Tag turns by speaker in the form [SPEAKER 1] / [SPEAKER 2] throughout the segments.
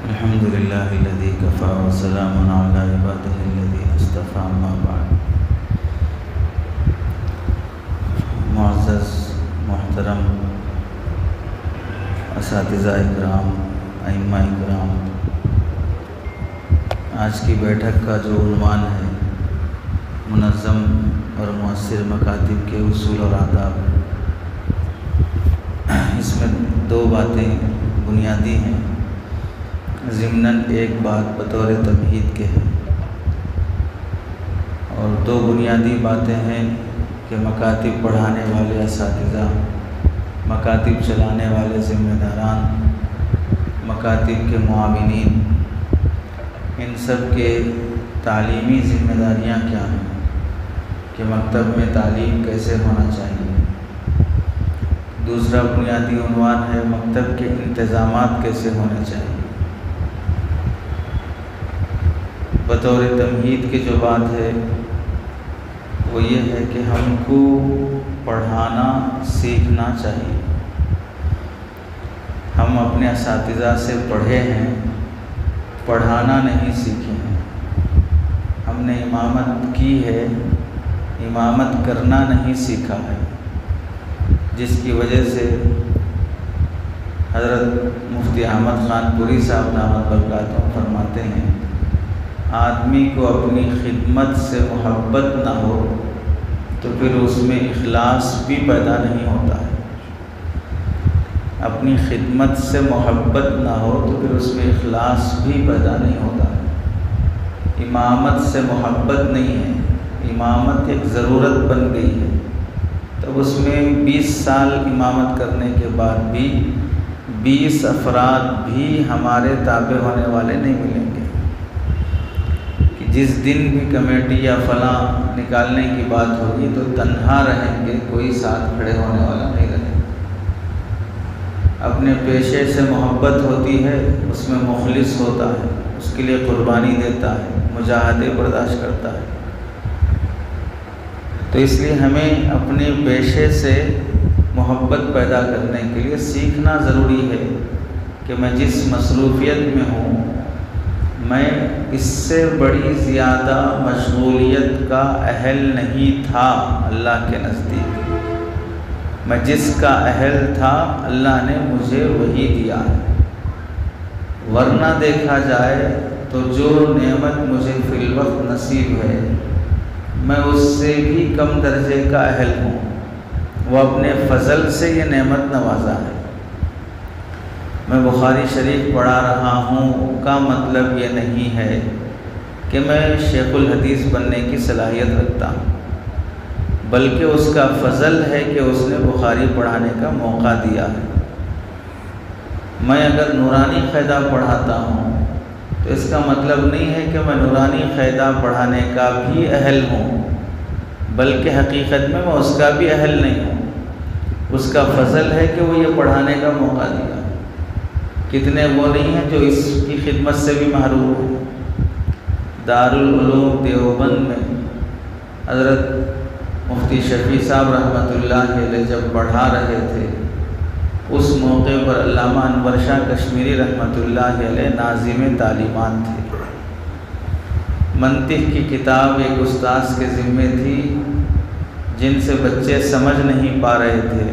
[SPEAKER 1] الحمد لله الذي كفى وسلام على عباده الذين اصطفى اما بعد۔ معزز محترم اساتذہ اکرام، ائمہ اکرام، آج کی بیٹھک کا جو عنوان ہے منظم اور مؤثر مکاتب کے اصول اور آداب، اس میں دو باتیں بنیادی ہیں۔ ضمناً ایک بات بطور تمہید کے ہے اور دو بنیادی باتیں ہیں کہ مکاتب پڑھانے والے اساتذہ، مکاتب چلانے والے ذمہ داران، مکاتب کے معاونین، ان سب کے تعلیمی ذمہ داریاں کیا ہیں کہ مکتب میں تعلیم کیسے ہونا چاہیے۔ دوسرا بنیادی عنوان ہے مکتب کے انتظامات کیسے ہونے چاہیے۔ بطور تمہید کی جو بات ہے وہ یہ ہے کہ ہم کو پڑھانا سیکھنا چاہیے۔ ہم اپنے اساتذہ سے پڑھے ہیں، پڑھانا نہیں سیکھے ہیں۔ ہم نے امامت کی ہے، امامت کرنا نہیں سیکھا ہے، جس کی وجہ سے حضرت مفتی احمد خان پوری صاحب دامت برکاتہم فرماتے ہیں، آدمی کو اپنی خدمت سے محبت نہ ہو تو پھر اس میں اخلاص بھی پیدا نہیں ہوتا ہے۔ اپنی خدمت سے محبت نہ ہو تو پھر اس میں اخلاص بھی پیدا نہیں ہوتا ہے۔ امامت سے محبت نہیں ہے، امامت ایک ضرورت بن گئی ہے، تب اس میں 20 سال امامت کرنے کے بعد بھی 20 افراد بھی ہمارے تابع ہونے والے نہیں ملیں گے۔ جس دن بھی کمیٹی یا فلاں نکالنے کی بات ہوگی تو تنہا رہیں گے، کوئی ساتھ کھڑے ہونے والا نہیں رہے۔ اپنے پیشے سے محبت ہوتی ہے، اس میں مخلص ہوتا ہے، اس کے لیے قربانی دیتا ہے، مجاہدے برداشت کرتا ہے۔ تو اس لیے ہمیں اپنے پیشے سے محبت پیدا کرنے کے لیے سیکھنا ضروری ہے کہ میں جس مصروفیت میں ہوں، میں اس سے بڑی زیادہ مشغولیت کا اہل نہیں تھا اللہ کے نزدیک۔ میں جس کا اہل تھا اللہ نے مجھے وہی دیا ہے، ورنہ دیکھا جائے تو جو نعمت مجھے فی الوقت نصیب ہے میں اس سے بھی کم درجے کا اہل ہوں۔ وہ اپنے فضل سے یہ نعمت نوازا ہے۔ میں بخاری شریف پڑھا رہا ہوں کا مطلب یہ نہیں ہے کہ میں شیخ الحدیث بننے کی صلاحیت رکھتا ہوں، بلکہ اس کا فضل ہے کہ اس نے بخاری پڑھانے کا موقع دیا ہے۔ میں اگر نورانی قاعدہ پڑھاتا ہوں تو اس کا مطلب نہیں ہے کہ میں نورانی قاعدہ پڑھانے کا بھی اہل ہوں، بلکہ حقیقت میں اس کا بھی اہل نہیں ہوں۔ اس کا فضل ہے کہ وہ یہ پڑھانے کا موقع دیا۔ کتنے وہ نہیں ہیں جو اس کی خدمت سے بھی محروم ہیں۔ دارالعلوم دیوبند میں حضرت مفتی شفیع صاحب رحمۃ اللہ علیہ جب پڑھا رہے تھے، اس موقع پر علامہ انور شاہ کشمیری رحمۃ اللہ علیہ ناظم تعلیمات تھے۔ منطق کی کتاب ایک استاذ کے ذمے تھی، جن سے بچے سمجھ نہیں پا رہے تھے،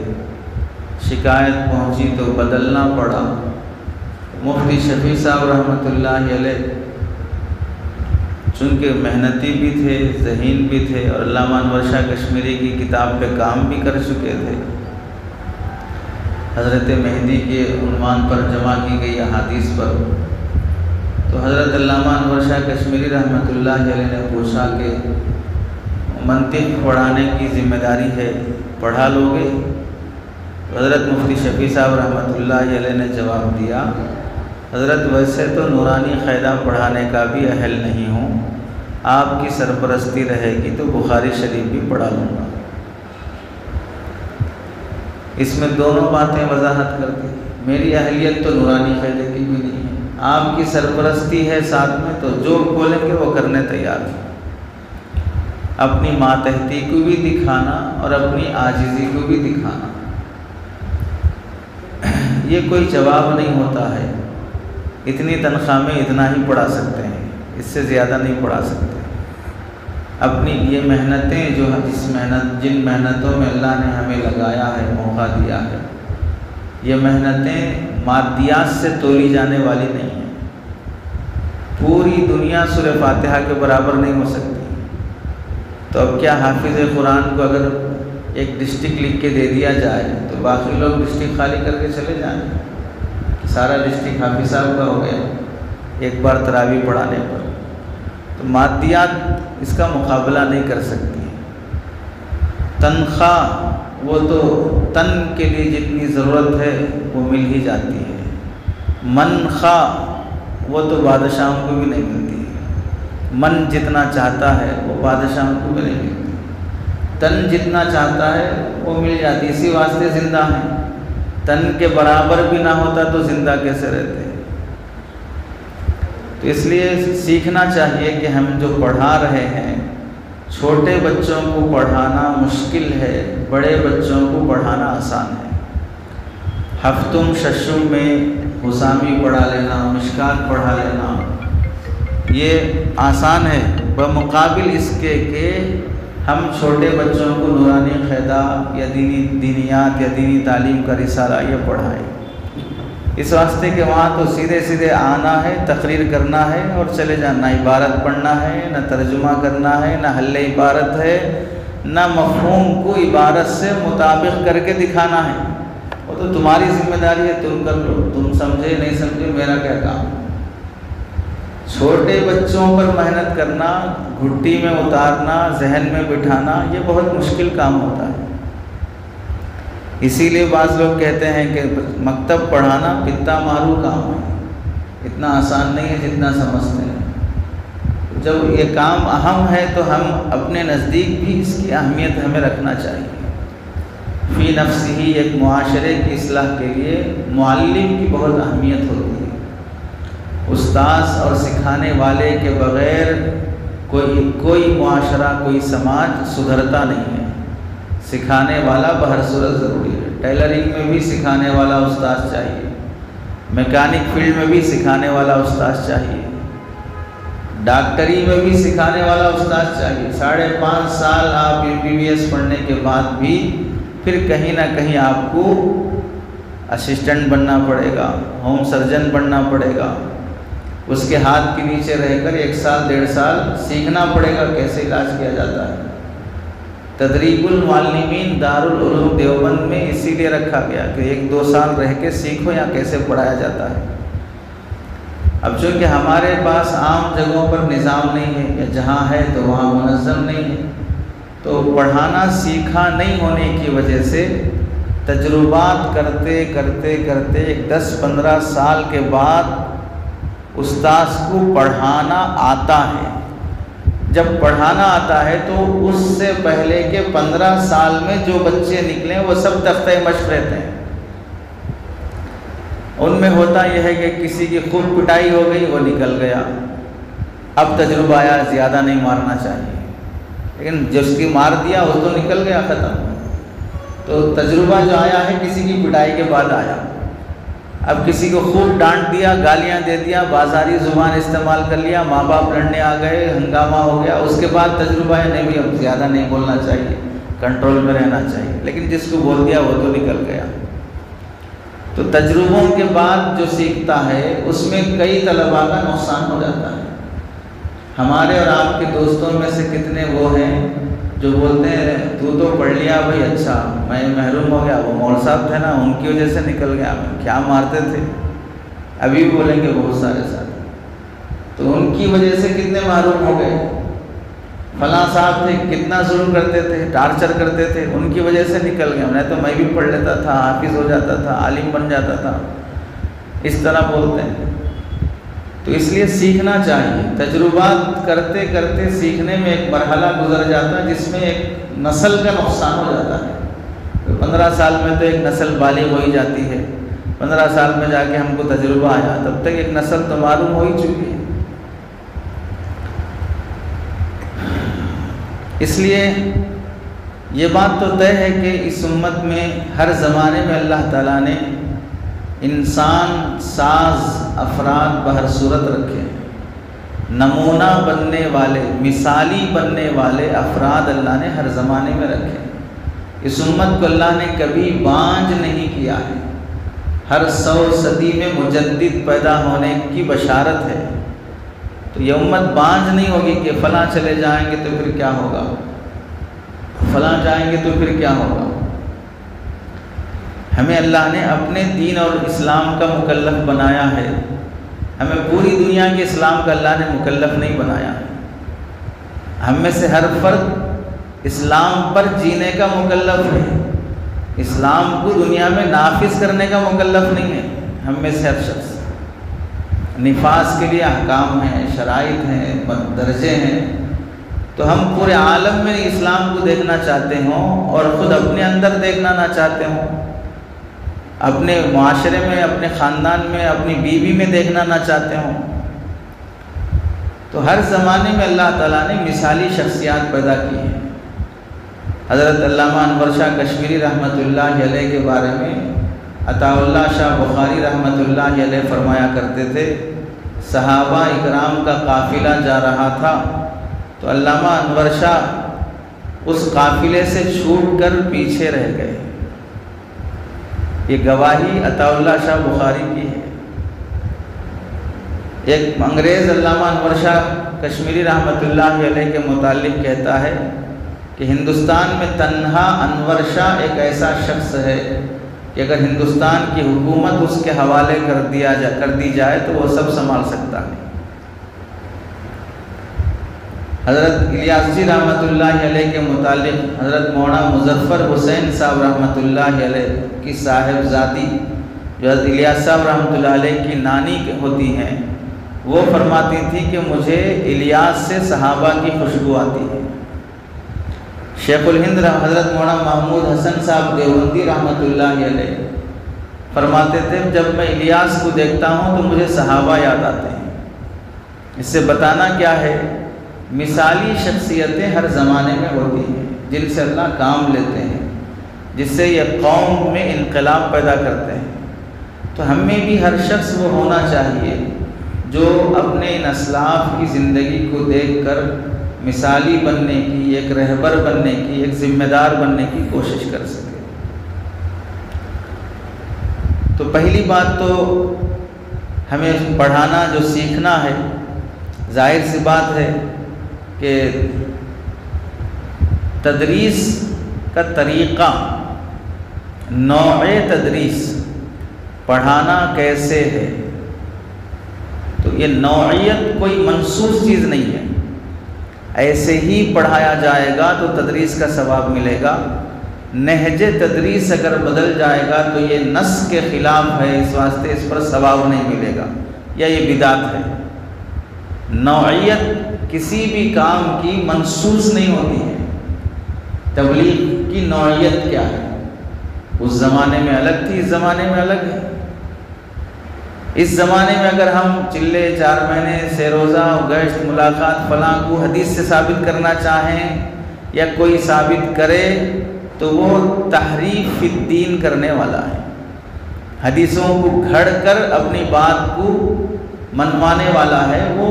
[SPEAKER 1] شکایت پہنچی تو بدلنا پڑا۔ مفتی شفیع صاحب رحمۃ اللہ علیہ چونکہ محنتی بھی تھے، ذہین بھی تھے، اور علامہ انور شاہ کشمیری کی کتاب پہ کام بھی کر چکے تھے۔ حضرت مہدی کے عنوان پر جمع کی گئی احادیث پر تو حضرت علامہ انور شاہ کشمیری رحمۃ اللہ علیہ نے پوچھا کہ منطق پڑھانے کی ذمہ داری ہے، پڑھا لو گے؟ حضرت مفتی شفیع صاحب رحمۃ اللہ علیہ نے جواب دیا، حضرت ویسے تو نورانی قاعدہ پڑھانے کا بھی اہل نہیں ہوں، آپ کی سرپرستی رہے گی تو بخاری شریف بھی پڑھا لوں گا۔ اس میں دونوں باتیں وضاحت کرتی، میری اہلیت تو نورانی قاعدے کی بھی نہیں ہے، آپ کی سرپرستی ہے ساتھ میں، تو جو بولیں گے وہ کرنے تیار ہیں۔ اپنی ماتحتی کو بھی دکھانا اور اپنی عاجزی کو بھی دکھانا، یہ کوئی جواب نہیں ہوتا ہے اتنی تنخواہ میں اتنا ہی پڑھا سکتے ہیں، اس سے زیادہ نہیں پڑھا سکتے۔ اپنی یہ محنتیں جن محنتوں میں اللہ نے ہمیں لگایا ہے، موقع دیا ہے، یہ محنتیں مادیات سے تولی جانے والی نہیں ہیں۔ پوری دنیا سورہ فاتحہ کے برابر نہیں ہو سکتی، تو اب کیا حافظ قرآن کو اگر ایک ڈسٹرکٹ لکھ کے دے دیا جائے تو باقی لوگ ڈسٹرکٹ خالی کر کے چلے جائیں، سارا ڈسٹرکٹ حافظ صاحب کا ہو گیا ایک بار تراویح پڑھانے پر؟ تو مادیات اس کا مقابلہ نہیں کر سکتی۔ تنخواہ وہ تو تن کے لیے جتنی ضرورت ہے وہ مل ہی جاتی ہے، منخواہ وہ تو بادشاہوں کو بھی نہیں ملتی ہے۔ من جتنا چاہتا ہے وہ بادشاہوں کو بھی نہیں ملتی، تن جتنا چاہتا ہے وہ مل جاتی، اسی واسطے زندہ ہیں۔ تن کے برابر بھی نہ ہوتا تو زندہ کیسے رہتے؟ تو اس لیے سیکھنا چاہیے کہ ہم جو پڑھا رہے ہیں، چھوٹے بچوں کو پڑھانا مشکل ہے، بڑے بچوں کو پڑھانا آسان ہے۔ ہفتم ششم میں حسامی پڑھا لینا، مشکات پڑھا لینا یہ آسان ہے، بمقابل اس کے کہ ہم چھوٹے بچوں کو نورانی قاعدہ یا دینیات یا دینی تعلیم کا رسالہ یہ پڑھائیں۔ اس واسطے کہ وہاں تو سیدھے سیدھے آنا ہے، تقریر کرنا ہے اور چلے جانا، عبارت پڑھنا ہے، نہ ترجمہ کرنا ہے، نہ حل عبارت ہے، نہ مفہوم کو عبارت سے مطابق کر کے دکھانا ہے۔ وہ تو تمہاری ذمہ داری ہے، تم کر لو، تم سمجھے نہیں سمجھے میرا کیا کام۔ چھوٹے بچوں پر محنت کرنا، گھٹی میں اتارنا، ذہن میں بٹھانا یہ بہت مشکل کام ہوتا ہے۔ اسی لیے بعض لوگ کہتے ہیں کہ مکتب پڑھانا پتا مارو کام ہے، اتنا آسان نہیں ہے جتنا سمجھتے ہیں۔ جب یہ کام اہم ہے تو ہم اپنے نزدیک بھی اس کی اہمیت ہمیں رکھنا چاہیے۔ فی نفس ہی ایک معاشرے کی اصلاح کے لیے معلم کی بہت اہمیت ہوتی ہے۔ استاذ اور سکھانے والے کے بغیر کوئی معاشرہ، کوئی سماج سدھرتا نہیں ہے۔ سکھانے والا بہر صورت ضروری ہے۔ ٹیلرنگ میں بھی سکھانے والا استاذ چاہیے، میکینک فیلڈ میں بھی سکھانے والا استاذ چاہیے، ڈاکٹری میں بھی سکھانے والا استاذ چاہیے۔ 5.5 سال آپ MBBS پڑھنے کے بعد بھی پھر کہیں نہ کہیں آپ کو اسسٹنٹ بننا پڑے گا، ہوم سرجن بننا پڑے گا، اس کے ہاتھ کے نیچے رہ کر 1 سال 1.5 سال سیکھنا پڑے گا کیسے علاج کیا جاتا ہے۔ تدریب المعلمین دارالعلوم دیوبند میں اسی لیے رکھا گیا کہ 1-2 سال رہ کے سیکھو یا کیسے پڑھایا جاتا ہے۔ اب چونکہ ہمارے پاس عام جگہوں پر نظام نہیں ہے، یا جہاں ہے تو وہاں منظم نہیں ہے، تو پڑھانا سیکھا نہیں ہونے کی وجہ سے تجربات کرتے کرتے کرتے 10-15 سال کے بعد استاذ کو پڑھانا آتا ہے۔ جب پڑھانا آتا ہے تو اس سے پہلے کے 15 سال میں جو بچے نکلیں وہ سب تختہ مشق رہتے ہیں۔ ان میں ہوتا یہ ہے کہ کسی کی خوب پٹائی ہو گئی، وہ نکل گیا، اب تجربہ آیا زیادہ نہیں مارنا چاہیے، لیکن جس کی مار دیا وہ تو نکل گیا، ختم۔ تو تجربہ جو آیا ہے کسی کی پٹائی کے بعد آیا۔ اب کسی کو خوب ڈانٹ دیا، گالیاں دے دیا، بازاری زبان استعمال کر لیا، ماں باپ لڑنے آ گئے، ہنگامہ ہو گیا، اس کے بعد تجربہ ہے نہیں بھی اب زیادہ نہیں بولنا چاہیے، کنٹرول میں رہنا چاہیے، لیکن جس کو بول دیا وہ تو نکل گیا۔ تو تجربوں کے بعد جو سیکھتا ہے اس میں کئی طلباء کا نقصان ہو جاتا ہے۔ ہمارے اور آپ کے دوستوں میں سے کتنے وہ ہیں جو بولتے ہیں تو پڑھ لیا بھائی، اچھا میں محروم ہو گیا، وہ مول صاحب تھے نا ان کی وجہ سے نکل گیا، کیا مارتے تھے، ابھی بولیں گے بہت سارے ساتھ، تو ان کی وجہ سے کتنے محروم ہو گئے۔ فلاں صاحب تھے کتنا ظلم کرتے تھے، ٹارچر کرتے تھے، ان کی وجہ سے نکل گیا، نہیں تو میں بھی پڑھ لیتا تھا، حافظ ہو جاتا تھا، عالم بن جاتا تھا، اس طرح بولتے ہیں۔ تو اس لیے سیکھنا چاہیے، تجربات کرتے کرتے سیکھنے میں ایک مرحلہ گزر جاتا ہے جس میں ایک نسل کا نقصان ہو جاتا ہے۔ 15 سال میں تو ایک نسل بالغ ہو ہی جاتی ہے، 15 سال میں جا کے ہم کو تجربہ آیا، تب تک ایک نسل تو معلوم ہو ہی چکی ہے۔ اس لیے یہ بات تو طے ہے کہ اس امت میں ہر زمانے میں اللہ تعالیٰ نے انسان ساز افراد بہر صورت رکھے ہیں، نمونہ بننے والے، مثالی بننے والے افراد اللہ نے ہر زمانے میں رکھے ہیں۔ اس امت کو اللہ نے کبھی بانجھ نہیں کیا ہے، ہر 100 صدی میں مجدد پیدا ہونے کی بشارت ہے۔ تو یہ امت بانجھ نہیں ہوگی کہ فلاں چلے جائیں گے تو پھر کیا ہوگا، فلاں جائیں گے تو پھر کیا ہوگا۔ ہمیں اللہ نے اپنے دین اور اسلام کا مکلف بنایا ہے، ہمیں پوری دنیا کے اسلام کا اللہ نے مکلف نہیں بنایا ہے۔ ہم میں سے ہر فرد اسلام پر جینے کا مکلف ہے، اسلام کو دنیا میں نافذ کرنے کا مکلف نہیں ہے۔ ہم میں سے ہر شخص نفاذ کے لیے احکام ہیں، شرائط ہیں، درجے ہیں۔ تو ہم پورے عالم میں اسلام کو دیکھنا چاہتے ہوں اور خود اپنے اندر دیکھنا نہ چاہتے ہوں، اپنے معاشرے میں، اپنے خاندان میں، اپنی بیوی میں دیکھنا نہ چاہتے ہوں، تو ہر زمانے میں اللہ تعالیٰ نے مثالی شخصیات پیدا کی ہیں۔ حضرت علامہ انور شاہ کشمیری رحمۃ اللہ علیہ کے بارے میں عطا اللہ شاہ بخاری رحمۃ اللہ علیہ فرمایا کرتے تھے، صحابہ اکرام کا قافلہ جا رہا تھا تو علامہ انور شاہ اس قافلے سے چھوٹ کر پیچھے رہ گئے۔ یہ گواہی عطا اللہ شاہ بخاری کی ہے۔ ایک انگریز علامہ انور شاہ کشمیری رحمۃ اللہ علیہ کے متعلق کہتا ہے کہ ہندوستان میں تنہا انور شاہ ایک ایسا شخص ہے کہ اگر ہندوستان کی حکومت اس کے حوالے کر دی جائے تو وہ سب سنبھال سکتا ہے۔ حضرت الیاس جی رحمۃ اللہ علیہ کے متعلق حضرت مولانا مظفر حسین صاحب رحمۃ اللہ علیہ کی صاحبزادی جو حضرت الیاس صاحب رحمۃ اللہ علیہ کی نانی ہوتی ہیں، وہ فرماتی تھی کہ مجھے الیاس سے صحابہ کی خوشبو آتی ہے۔ شیخ الہند حضرت مولانا محمود حسن صاحب دیوبندی رحمۃ اللہ علیہ فرماتے تھے جب میں الیاس کو دیکھتا ہوں تو مجھے صحابہ یاد آتے ہیں۔ اس سے بتانا کیا ہے، مثالی شخصیتیں ہر زمانے میں ہوتی ہیں جن سے اللہ کام لیتے ہیں، جس سے یہ قوم میں انقلاب پیدا کرتے ہیں۔ تو ہم میں بھی ہر شخص وہ ہونا چاہیے جو اپنے ان اسلاف کی زندگی کو دیکھ کر مثالی بننے کی، ایک رہبر بننے کی، ایک ذمہ دار بننے کی کوشش کر سکے۔ تو پہلی بات تو ہمیں پڑھانا جو سیکھنا ہے، ظاہر سی بات ہے کہ تدریس کا طریقہ، نوع تدریس، پڑھانا کیسے ہے، تو یہ نوعیت کوئی منسوخ چیز نہیں ہے۔ ایسے ہی پڑھایا جائے گا تو تدریس کا ثواب ملے گا، نہج تدریس اگر بدل جائے گا تو یہ نص کے خلاف ہے، اس واسطے اس پر ثواب نہیں ملے گا، یا یہ بدعت ہے۔ نوعیت کسی بھی کام کی منسوخ نہیں ہوتی ہے۔ تبلیغ کی نوعیت کیا ہے؟ اس زمانے میں الگ تھی، اس زمانے میں الگ ہے۔ اس زمانے میں اگر ہم چلے 4 مہینے سے روزہ گشت ملاقات فلاں کو حدیث سے ثابت کرنا چاہیں یا کوئی ثابت کرے تو وہ تحریف فی الدین کرنے والا ہے، حدیثوں کو گھڑ کر اپنی بات کو منوانے والا ہے، وہ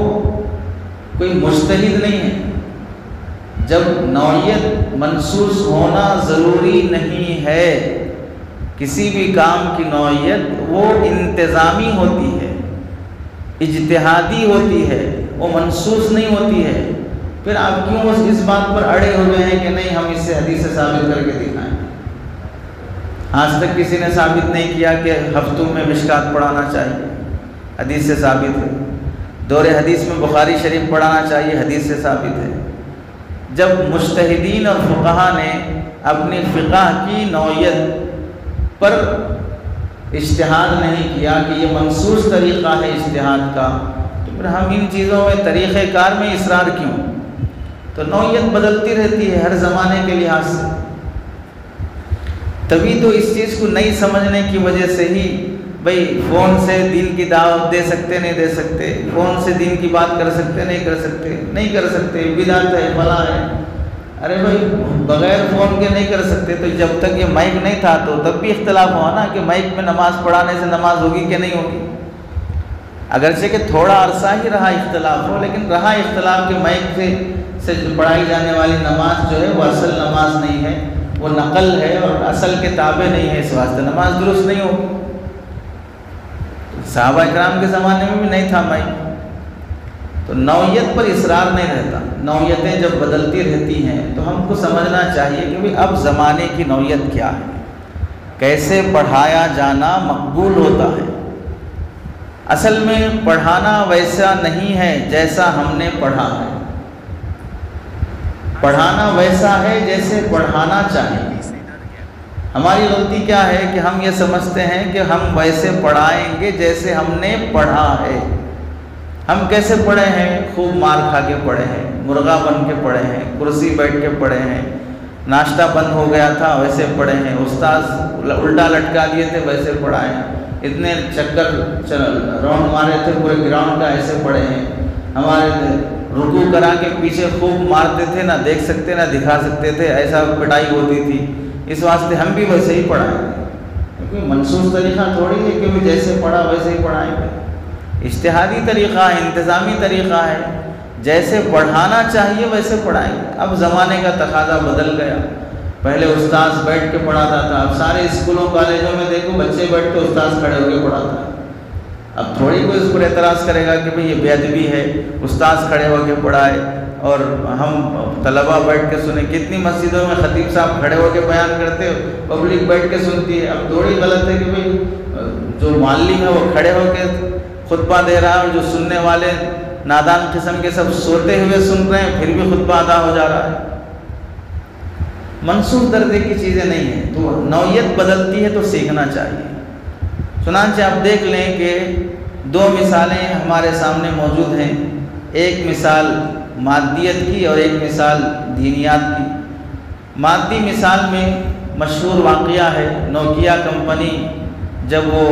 [SPEAKER 1] کوئی مجتہد نہیں ہے۔ جب نوعیت منسوخ ہونا ضروری نہیں ہے، کسی بھی کام کی نوعیت وہ انتظامی ہوتی ہے، اجتہادی ہوتی ہے، وہ منسوخ نہیں ہوتی ہے۔ پھر آپ کیوں اس بات پر اڑے ہوئے ہیں کہ نہیں ہم اس سے حدیث سے ثابت کر کے دکھائیں؟ آج تک کسی نے ثابت نہیں کیا کہ ہفتوں میں مشکات پڑھانا چاہیے، حدیث سے ثابت ہے۔ دور حدیث میں بخاری شریف پڑھانا چاہیے، حدیث سے ثابت ہے۔ جب مجتہدین اور فقہا نے اپنی فقہ کی نوعیت پر اجتہاد نہیں کیا کہ یہ منسوخ طریقہ ہے اجتہاد کا، تو پھر ہم ان چیزوں میں طریقہ کار میں اصرار کیوں؟ تو نوعیت بدلتی رہتی ہے ہر زمانے کے لحاظ سے۔ تبھی تو اس چیز کو نہیں سمجھنے کی وجہ سے ہی بھئی فون سے دین کی دعوت دے سکتے نہیں دے سکتے، فون سے دین کی بات کر سکتے نہیں کر سکتے، نہیں کر سکتے، بدعت ہے فلاں ہے۔ ارے بھائی بغیر فون کے نہیں کر سکتے، تو جب تک یہ مائک نہیں تھا تو تب بھی اختلاف ہوا نا کہ مائک میں نماز پڑھانے سے نماز ہوگی کہ نہیں ہوگی۔ اگرچہ کہ تھوڑا عرصہ ہی رہا اختلاف ہو، لیکن رہا اختلاف کہ مائک سے پڑھائی جانے والی نماز جو ہے وہ اصل نماز نہیں ہے، وہ نقل ہے اور اصل کے تابع نہیں ہے، اس واسطے نماز درست نہیں ہوگی۔ صحابہ اکرام کے زمانے میں بھی نہیں تھا مائک، تو نوعیت پر اصرار نہیں رہتا۔ نوعیتیں جب بدلتی رہتی ہیں تو ہم کو سمجھنا چاہیے کہ بھی اب زمانے کی نوعیت کیا ہے، کیسے پڑھایا جانا مقبول ہوتا ہے۔ اصل میں پڑھانا ویسا نہیں ہے جیسا ہم نے پڑھا ہے، پڑھانا ویسا ہے جیسے پڑھانا چاہیے۔ ہماری غلطی کیا ہے کہ ہم یہ سمجھتے ہیں کہ ہم ویسے پڑھائیں گے جیسے ہم نے پڑھا ہے۔ ہم کیسے پڑھے ہیں؟ خوب مار کھا کے پڑھے ہیں، مرغا بن کے پڑھے ہیں، کرسی بیٹھ کے پڑھے ہیں، ناشتہ بند ہو گیا تھا ویسے پڑھے ہیں، استاذ الٹا لٹکا دیے تھے ویسے پڑھائے ہیں، اتنے چکر راؤنڈ مارے تھے پورے گراؤنڈ کا ایسے پڑھے ہیں، ہمارے رکوع کرا کے پیچھے خوب مارتے تھے، نہ دیکھ سکتے نہ دکھا سکتے تھے، ایسا پٹائی ہوتی تھی، اس واسطے ہم بھی ویسے ہی پڑھائیں گے۔ کیونکہ منسوخ طریقہ تھوڑی ہے کہ جیسے پڑھا ویسے ہی پڑھائیں گے، اجتہادی طریقہ ہے، انتظامی طریقہ ہے، جیسے پڑھانا چاہیے ویسے پڑھائیں گے۔ اب زمانے کا تقاضا بدل گیا، پہلے استاذ بیٹھ کے پڑھاتا تھا، اب سارے اسکولوں کالجوں میں دیکھو بچے بیٹھ کے استاذ کھڑے ہو کے پڑھاتا ہے۔ اب تھوڑی کوئی اس پر اعتراض کرے گا کہ بھئی یہ بے ادبی ہے، استاذ کھڑے ہو کے پڑھائے اور ہم طلباء بیٹھ کے سنیں۔ کتنی مسجدوں میں خطیب صاحب کھڑے ہو کے بیان کرتے ہو، پبلک بیٹھ کے سنتی ہے۔ اب تھوڑی غلط ہے کہ بھئی جو معلم ہے وہ کھڑے ہو کے خطبہ دے رہا ہے اور جو سننے والے نادان قسم کے سب سوتے ہوئے سن رہے ہیں، پھر بھی خطبہ ادا ہو جا رہا ہے۔ منسوخ درجے کی چیزیں نہیں ہیں، تو نوعیت بدلتی ہے تو سیکھنا چاہیے۔ چنانچہ آپ دیکھ لیں کہ دو مثالیں ہمارے سامنے موجود ہیں، ایک مثال مادیت کی اور ایک مثال دینیات کی۔ مادی مثال میں مشہور واقعہ ہے، نوکیا کمپنی جب وہ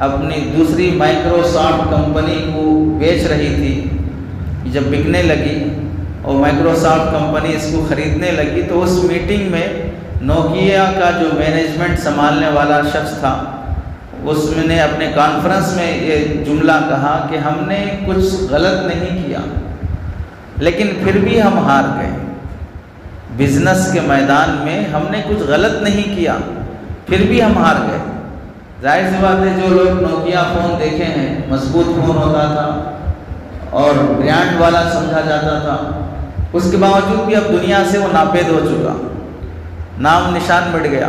[SPEAKER 1] اپنی دوسری مائکروسافٹ کمپنی کو بیچ رہی تھی، جب بکنے لگی اور مائکروسافٹ کمپنی اس کو خریدنے لگی، تو اس میٹنگ میں نوکیا کا جو مینجمنٹ سنبھالنے والا شخص تھا، اس میں نے اپنے کانفرنس میں یہ جملہ کہا کہ ہم نے کچھ غلط نہیں کیا، لیکن پھر بھی ہم ہار گئے۔ بزنس کے میدان میں ہم نے کچھ غلط نہیں کیا، پھر بھی ہم ہار گئے۔ ظاہر سی بات ہے، جو لوگ نوکیا فون دیکھے ہیں، مضبوط فون ہوتا تھا اور برانڈ والا سمجھا جاتا تھا، اس کے باوجود بھی اب دنیا سے وہ ناپید ہو چکا، نام نشان مٹ گیا۔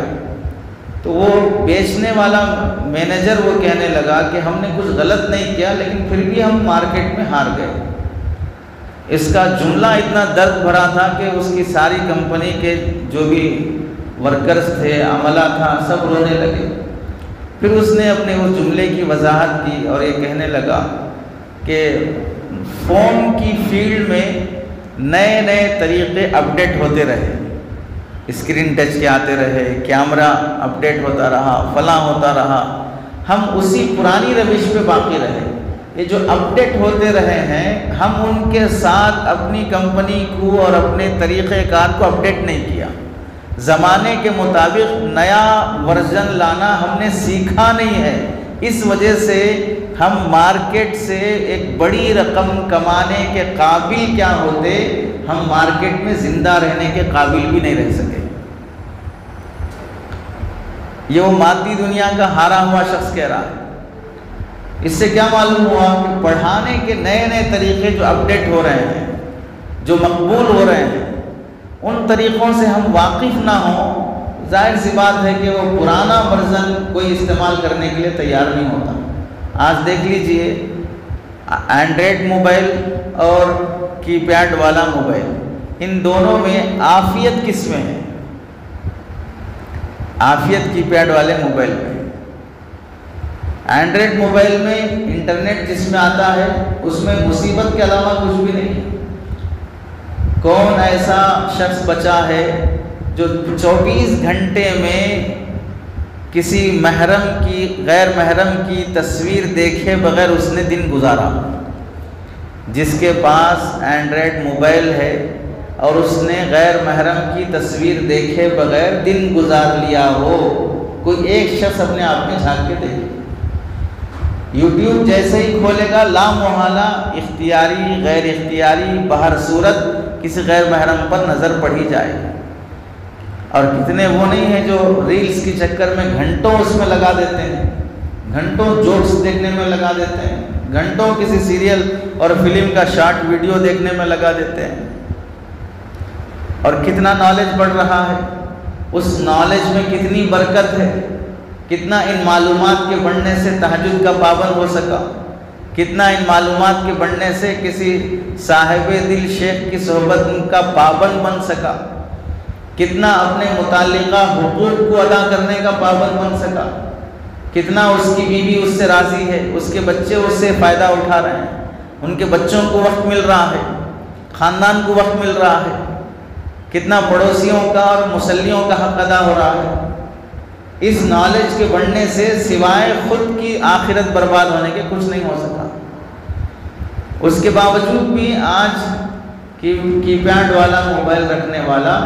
[SPEAKER 1] تو وہ بیچنے والا مینیجر وہ کہنے لگا کہ ہم نے کچھ غلط نہیں کیا، لیکن پھر بھی ہم مارکیٹ میں ہار گئے۔ اس کا جملہ اتنا درد بھرا تھا کہ اس کی ساری کمپنی کے جو بھی ورکرز تھے، عملہ تھا، سب رونے لگے۔ پھر اس نے اپنے اس جملے کی وضاحت کی اور یہ کہنے لگا کہ فون کی فیلڈ میں نئے نئے طریقے اپڈیٹ ہوتے رہے، اسکرین ٹچ کے آتے رہے، کیمرہ اپڈیٹ ہوتا رہا، فلاں ہوتا رہا، ہم اسی پرانی روش پہ باقی رہے۔ یہ جو اپڈیٹ ہوتے رہے ہیں، ہم ان کے ساتھ اپنی کمپنی کو اور اپنے طریقہ کار کو اپڈیٹ نہیں کیا۔ زمانے کے مطابق نیا ورژن لانا ہم نے سیکھا نہیں ہے، اس وجہ سے ہم مارکیٹ سے ایک بڑی رقم کمانے کے قابل کیا ہوتے، ہم مارکیٹ میں زندہ رہنے کے قابل بھی نہیں رہ سکے۔ یہ وہ مادی دنیا کا ہارا ہوا شخص کہہ رہا ہے۔ اس سے کیا معلوم ہوا کہ پڑھانے کے نئے نئے طریقے جو اپڈیٹ ہو رہے ہیں، جو مقبول ہو رہے ہیں، ان طریقوں سے ہم واقف نہ ہوں، ظاہر سی بات ہے کہ وہ پرانا ورژن کوئی استعمال کرنے کے لیے تیار نہیں ہوتا۔ آج دیکھ لیجئے اینڈرائڈ موبائل اور کی پیڈ والا موبائل، ان دونوں میں عافیت کس میں ہے؟ عافیت کی پیڈ والے موبائل میں۔ اینڈرائڈ موبائل میں انٹرنیٹ جس میں آتا ہے، اس میں مصیبت کے علاوہ کچھ بھی نہیں۔ کون ایسا شخص بچا ہے جو 24 گھنٹے میں کسی محرم کی، غیر محرم کی تصویر دیکھے بغیر اس نے دن گزارا؟ جس کے پاس اینڈرائڈ موبائل ہے اور اس نے غیر محرم کی تصویر دیکھے بغیر دن گزار لیا ہو، کوئی ایک شخص اپنے آپ میں جھانک کے دیکھے۔ یوٹیوب جیسے ہی کھولے گا لا محالہ اختیاری غیر اختیاری بہر صورت کسی غیر محرم پر نظر پڑ ہی جائے گی۔ اور کتنے وہ نہیں ہیں جو ریلز کی چکر میں گھنٹوں اس میں لگا دیتے ہیں، گھنٹوں جوکس دیکھنے میں لگا دیتے ہیں، گھنٹوں کسی سیریل اور فلم کا شارٹ ویڈیو دیکھنے میں لگا دیتے ہیں، اور کتنا نالج بڑھ رہا ہے، اس نالج میں کتنی برکت ہے، کتنا ان معلومات کے بڑھنے سے تہجد کا پابند ہو سکا، کتنا ان معلومات کے بڑھنے سے کسی صاحب دل شیخ کی صحبت کا پابند بن سکا، کتنا اپنے متعلقہ حقوق کو ادا کرنے کا پابند بن سکا، کتنا اس کی بیوی اس سے راضی ہے، اس کے بچے اس سے فائدہ اٹھا رہے ہیں، ان کے بچوں کو وقت مل رہا ہے، خاندان کو وقت مل رہا ہے، کتنا پڑوسیوں کا اور مسلیوں کا حق ادا ہو رہا ہے۔ اس نالج کے بڑھنے سے سوائے خود کی آخرت برباد ہونے کے کچھ نہیں ہو سکا۔ اس کے باوجود بھی آج کی پیڈ والا موبائل رکھنے والا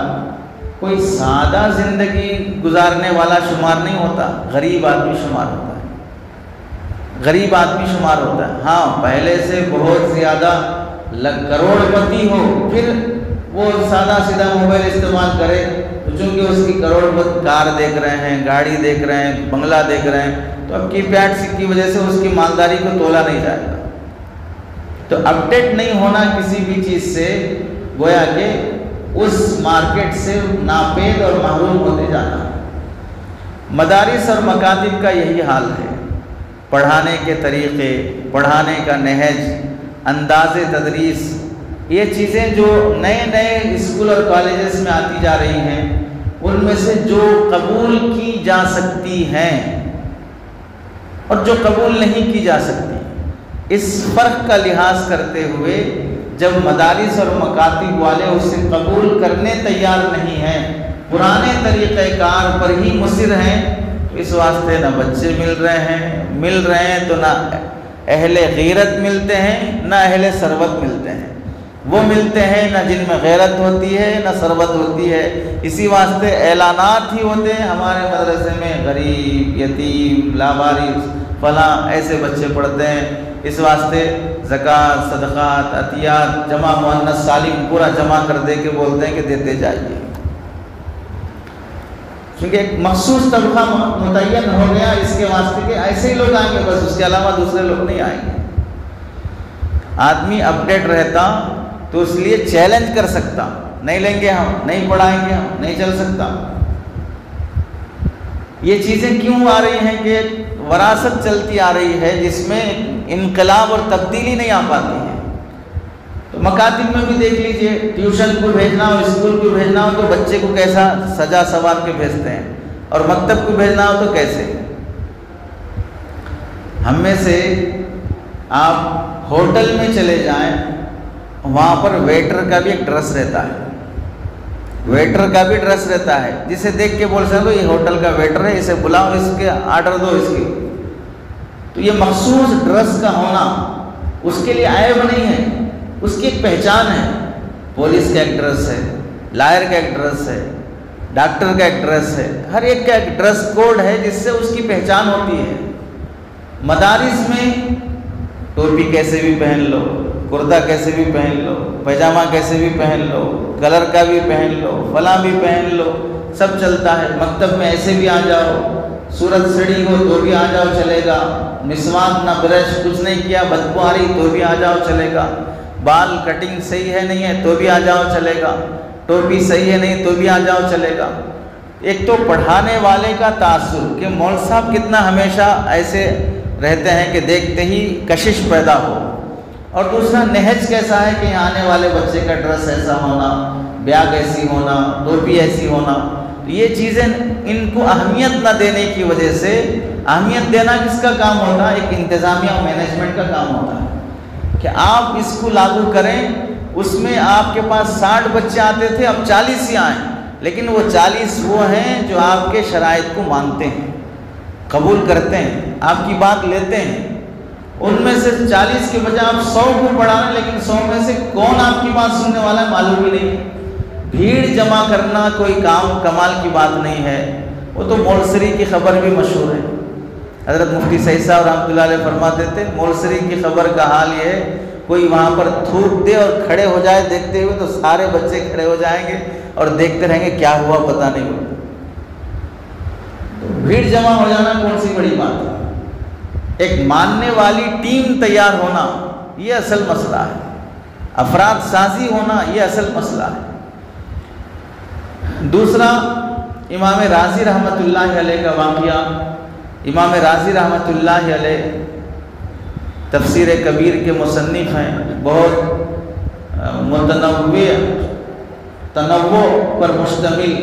[SPEAKER 1] کوئی سادہ زندگی گزارنے والا شمار نہیں ہوتا، غریب آدمی شمار ہوتا ہے، غریب آدمی شمار ہوتا ہے۔ ہاں پہلے سے بہت زیادہ کروڑ پتی ہو، پھر وہ سادہ سیدھا موبائل استعمال کرے، تو چونکہ اس کی کروڑ پتی کار دیکھ رہے ہیں، گاڑی دیکھ رہے ہیں، بنگلہ دیکھ رہے ہیں، تو اب کی پیڈ کی وجہ سے اس کی مالداری کو تولا نہیں جائے گا۔ تو اپڈیٹ نہیں ہونا کسی بھی چیز سے گویا کہ اس مارکیٹ سے ناپید اور محروم ہوتے جانا۔ مدارس اور مکاتب کا یہی حال ہے، پڑھانے کے طریقے، پڑھانے کا نہج، انداز تدریس، یہ چیزیں جو نئے نئے اسکول اور کالجز میں آتی جا رہی ہیں، ان میں سے جو قبول کی جا سکتی ہیں اور جو قبول نہیں کی جا سکتی، اس فرق کا لحاظ کرتے ہوئے جب مدارس اور مکاتب والے اسے قبول کرنے تیار نہیں ہیں، پرانے طریقہ کار پر ہی مصر ہیں، تو اس واسطے نہ بچے مل رہے ہیں تو نہ اہل غیرت ملتے ہیں، نہ اہل ثروت ملتے ہیں۔ وہ ملتے ہیں نہ جن میں غیرت ہوتی ہے نہ ثروت ہوتی ہے۔ اسی واسطے اعلانات ہی ہوتے ہیں، ہمارے مدرسے میں غریب، یتیم، لاوارث، فلاں ایسے بچے پڑھتے ہیں، اس واسطے زکوٰۃ، صدقات، عطیات، جمع مؤنث سالم پورا جمع کر دے کے بولتے ہیں کہ دیتے جائیے، کیونکہ ایک مخصوص طبقہ متعین ہو گیا اس کے واسطے کہ ایسے ہی لوگ آئیں گے، بس اس کے علاوہ دوسرے لوگ نہیں آئیں گے۔ آدمی اپڈیٹ رہتا تو اس لیے چیلنج کر سکتا، نہیں لیں گے ہم، نہیں پڑھائیں گے ہم، نہیں چل سکتا۔ یہ چیزیں کیوں آ رہی ہیں کہ وراثت چلتی آ رہی ہے جس میں انقلاب اور تبدیلی نہیں آ پاتی ہے۔ تو مکاتب میں بھی دیکھ لیجئے، ٹیوشن کو بھیجنا ہو، اسکول کو بھیجنا ہو تو بچے کو کیسا سجا سوار کے بھیجتے ہیں، اور مکتب کو بھیجنا ہو تو کیسے۔ ہم میں سے آپ ہوٹل میں چلے جائیں، وہاں پر ویٹر کا بھی ایک ڈریس رہتا ہے، ویٹر کا بھی ڈریس رہتا ہے، جسے دیکھ کے بول سکتے یہ ہوٹل کا ویٹر ہے، اسے بلاؤ، اس کے آرڈر دو اس کی۔ تو یہ مخصوص ڈریس کا ہونا اس کے لیے عیب نہیں ہے، اس کی ایک پہچان ہے۔ پولیس کا ایک ڈریس ہے، لائر کا ایک ڈریس ہے، ڈاکٹر کا ایک ڈریس ہے، ہر ایک کا ایک ڈریس کوڈ ہے جس سے اس کی پہچان ہوتی ہے۔ مدارس میں ٹوپی کیسے بھی پہن لو، کرتا کیسے بھی پہن لو، پیجامہ کیسے بھی پہن لو، کلر کا بھی پہن لو، فلاں بھی پہن لو، سب چلتا ہے۔ مکتب میں ایسے بھی آ جاؤ، صورت سڑی ہو تو بھی آ جاؤ چلے گا، مسواک نہ برش کچھ نہیں کیا، بدبو آ رہی تو بھی آ جاؤ چلے گا، بال کٹنگ صحیح ہے نہیں ہے تو بھی آ جاؤ چلے گا، ٹوپی صحیح ہے نہیں تو بھی آ جاؤ چلے گا۔ ایک تو پڑھانے والے کا تاثر کہ مول صاحب کتنا ہمیشہ ایسے رہتے ہیں کہ دیکھتے ہی کشش پیدا ہو، اور دوسرا نہج کیسا ہے کہ آنے والے بچے کا ڈریس ایسا ہونا، بیاگ ایسی ہونا، ٹوپی ایسی ہونا۔ یہ چیزیں ان کو اہمیت نہ دینے کی وجہ سے، اہمیت دینا کس کا کام ہوتا ہے؟ ایک انتظامیہ و مینجمنٹ کا کام ہوتا ہے کہ آپ اس کو لاگو کریں۔ اس میں آپ کے پاس 60 بچے آتے تھے، اب 40 ہی آئیں، لیکن وہ 40 وہ ہیں جو آپ کے شرائط کو مانتے ہیں، قبول کرتے ہیں، آپ کی بات لیتے ہیں۔ ان میں سے 40 کے بجائے آپ 100 کو پڑھا رہے ہیں، لیکن 100 میں سے کون آپ کی بات سننے والا ہے معلوم ہی نہیں۔ بھیڑ جمع کرنا کوئی کمال کی بات نہیں ہے، وہ تو مولسری کی خبر بھی مشہور ہے۔ حضرت مفتی سعید صاحب رحمۃ اللہ علیہ فرماتے تھے مولسری کی خبر کا حال یہ ہے، کوئی وہاں پر تھوک دے اور کھڑے ہو جائے دیکھتے ہوئے تو سارے بچے کھڑے ہو جائیں گے اور دیکھتے رہیں گے کیا ہوا پتہ نہیں ہوا۔ تو بھیڑ جمع ہو جانا کون سی بڑی بات ہے، ایک ماننے والی ٹیم تیار ہونا یہ اصل مسئلہ ہے، افراد سازی ہونا یہ اصل مسئلہ ہے۔ دوسرا، امام رازی رحمۃ اللہ علیہ کا واقعہ۔ امام رازی رحمۃ اللہ علیہ تفسیر کبیر کے مصنف ہیں، بہت تنوع پر مشتمل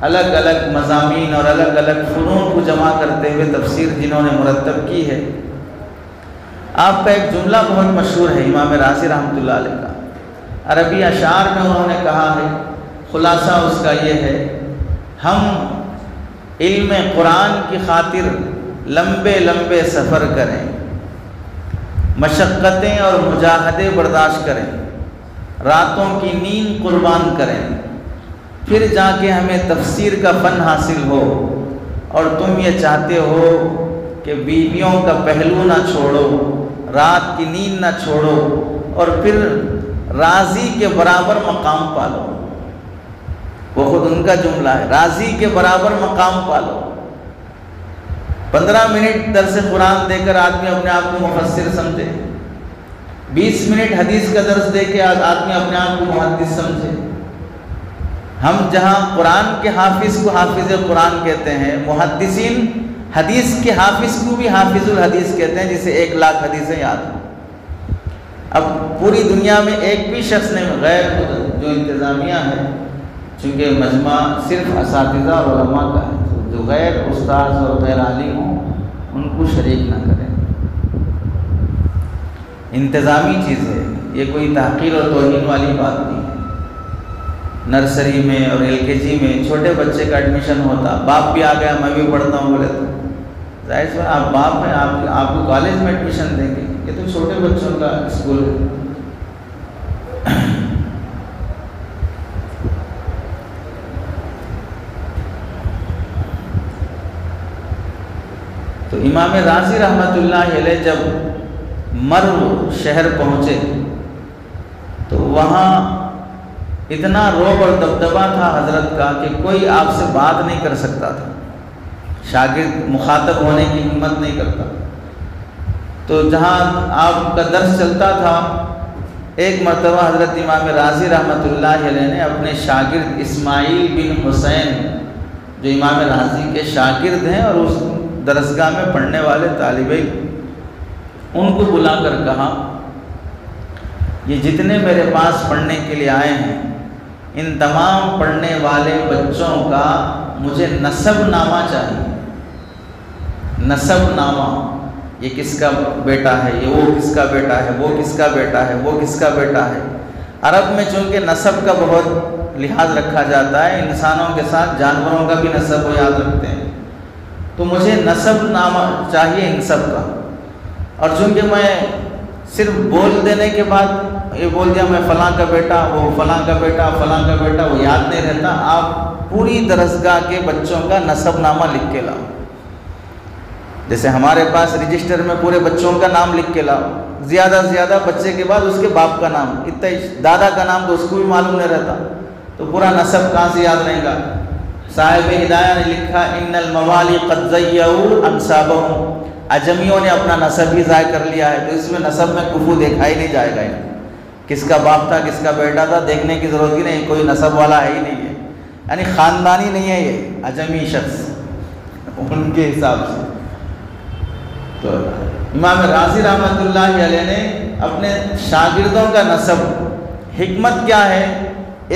[SPEAKER 1] الگ الگ مضامین اور الگ الگ فنون کو جمع کرتے ہوئے تفسیر جنہوں نے مرتب کی ہے۔ آپ کا ایک جملہ بہت مشہور ہے امام رازی رحمۃ اللہ علیہ کا، عربی اشعار میں انہوں نے کہا ہے، خلاصہ اس کا یہ ہے، ہم علم قرآن کی خاطر لمبے لمبے سفر کریں، مشقتیں اور مجاہدے برداشت کریں، راتوں کی نیند قربان کریں، پھر جا کے ہمیں تفسیر کا فن حاصل ہو، اور تم یہ چاہتے ہو کہ بیویوں کا پہلو نہ چھوڑو، رات کی نیند نہ چھوڑو، اور پھر راضی کے برابر مقام پالو۔ وہ خود ان کا جملہ ہے، راضی کے برابر مقام پالو۔ 15 منٹ درس قرآن دے کر آدمی اپنے آپ کو مفسر سمجھے، 20 منٹ حدیث کا درس دے کے آدمی اپنے آپ کو محدث سمجھے۔ ہم جہاں قرآن کے حافظ کو حافظ قرآن کہتے ہیں، محدثین حدیث کے حافظ کو بھی حافظ الحدیث کہتے ہیں، جسے 1 لاکھ حدیثیں یاد ہیں۔ اب پوری دنیا میں ایک بھی شخص نے، غیر جو انتظامیہ ہے، چونکہ مجمع صرف اساتذہ اور علماء کا ہے، جو غیر استاذ اور غیر عالم ہوں ان کو شریک نہ کریں۔ انتظامی چیز ہے یہ، کوئی تحقیر اور توہین والی بات نہیں ہے۔ نرسری میں اور LKG میں چھوٹے بچے کا ایڈمیشن ہوتا، باپ بھی آ گیا میں بھی پڑھتا ہوں بولے تو ظاہر سی آپ باپ ہیں، آپ کو کالج میں ایڈمیشن دیں گے، یہ تو چھوٹے بچوں کا اسکول ہے۔ تو امام رازی رحمۃ اللہ علیہ جب مرو شہر پہنچے تو وہاں اتنا رعب اور دبدبا تھا حضرت کا کہ کوئی آپ سے بات نہیں کر سکتا تھا، شاگرد مخاطب ہونے کی ہمت نہیں کرتا۔ تو جہاں آپ کا درس چلتا تھا، ایک مرتبہ حضرت امام رازی رحمۃ اللہ علیہ نے اپنے شاگرد اسماعیل بن حسین، جو امام رازی کے شاگرد ہیں اور اس درسگاہ میں پڑھنے والے طالب علم، ان کو بلا کر کہا، یہ جتنے میرے پاس پڑھنے کے لیے آئے ہیں، ان تمام پڑھنے والے بچوں کا مجھے نسب نامہ چاہیے۔ نسب نامہ، یہ کس کا بیٹا ہے، یہ وہ کس کا بیٹا ہے، وہ کس کا بیٹا ہے، وہ کس کا بیٹا ہے۔ عرب میں چونکہ نسب کا بہت لحاظ رکھا جاتا ہے، انسانوں کے ساتھ جانوروں کا بھی نسب وہ یاد رکھتے ہیں، تو مجھے نسب نامہ چاہیے ان سب کا۔ اور چونکہ میں صرف بول دینے کے بعد یہ بول دیا میں فلاں کا بیٹا، وہ فلاں کا بیٹا، فلاں کا بیٹا، وہ یاد نہیں رہتا، آپ پوری درسگاہ کے بچوں کا نسب نامہ لکھ کے لاؤ۔ جیسے ہمارے پاس رجسٹر میں پورے بچوں کا نام لکھ کے لاؤ، زیادہ سے زیادہ بچے کے بعد اس کے باپ کا نام، اتنا دادا کا نام تو اس کو بھی معلوم نہیں رہتا، تو پورا نسب کہاں سے یاد رہے گا۔ صاحب ہدایہ نے لکھا، ان الموالی قد ضیعوا انسابهم، عجمیوں نے اپنا نسب ہی ضائع کر لیا ہے، تو اس میں نسب میں کفو دیکھا ہی نہیں جائے گا، کس کا باپ تھا کس کا بیٹا تھا دیکھنے کی ضرورت ہی نہیں، کوئی نسب والا ہے ہی نہیں ہے، یعنی خاندانی نہیں ہے یہ عجمی شخص ان کے حساب سے۔ تو امام رازی رحمۃ اللہ علیہ نے اپنے شاگردوں کا نسب، حکمت کیا ہے؟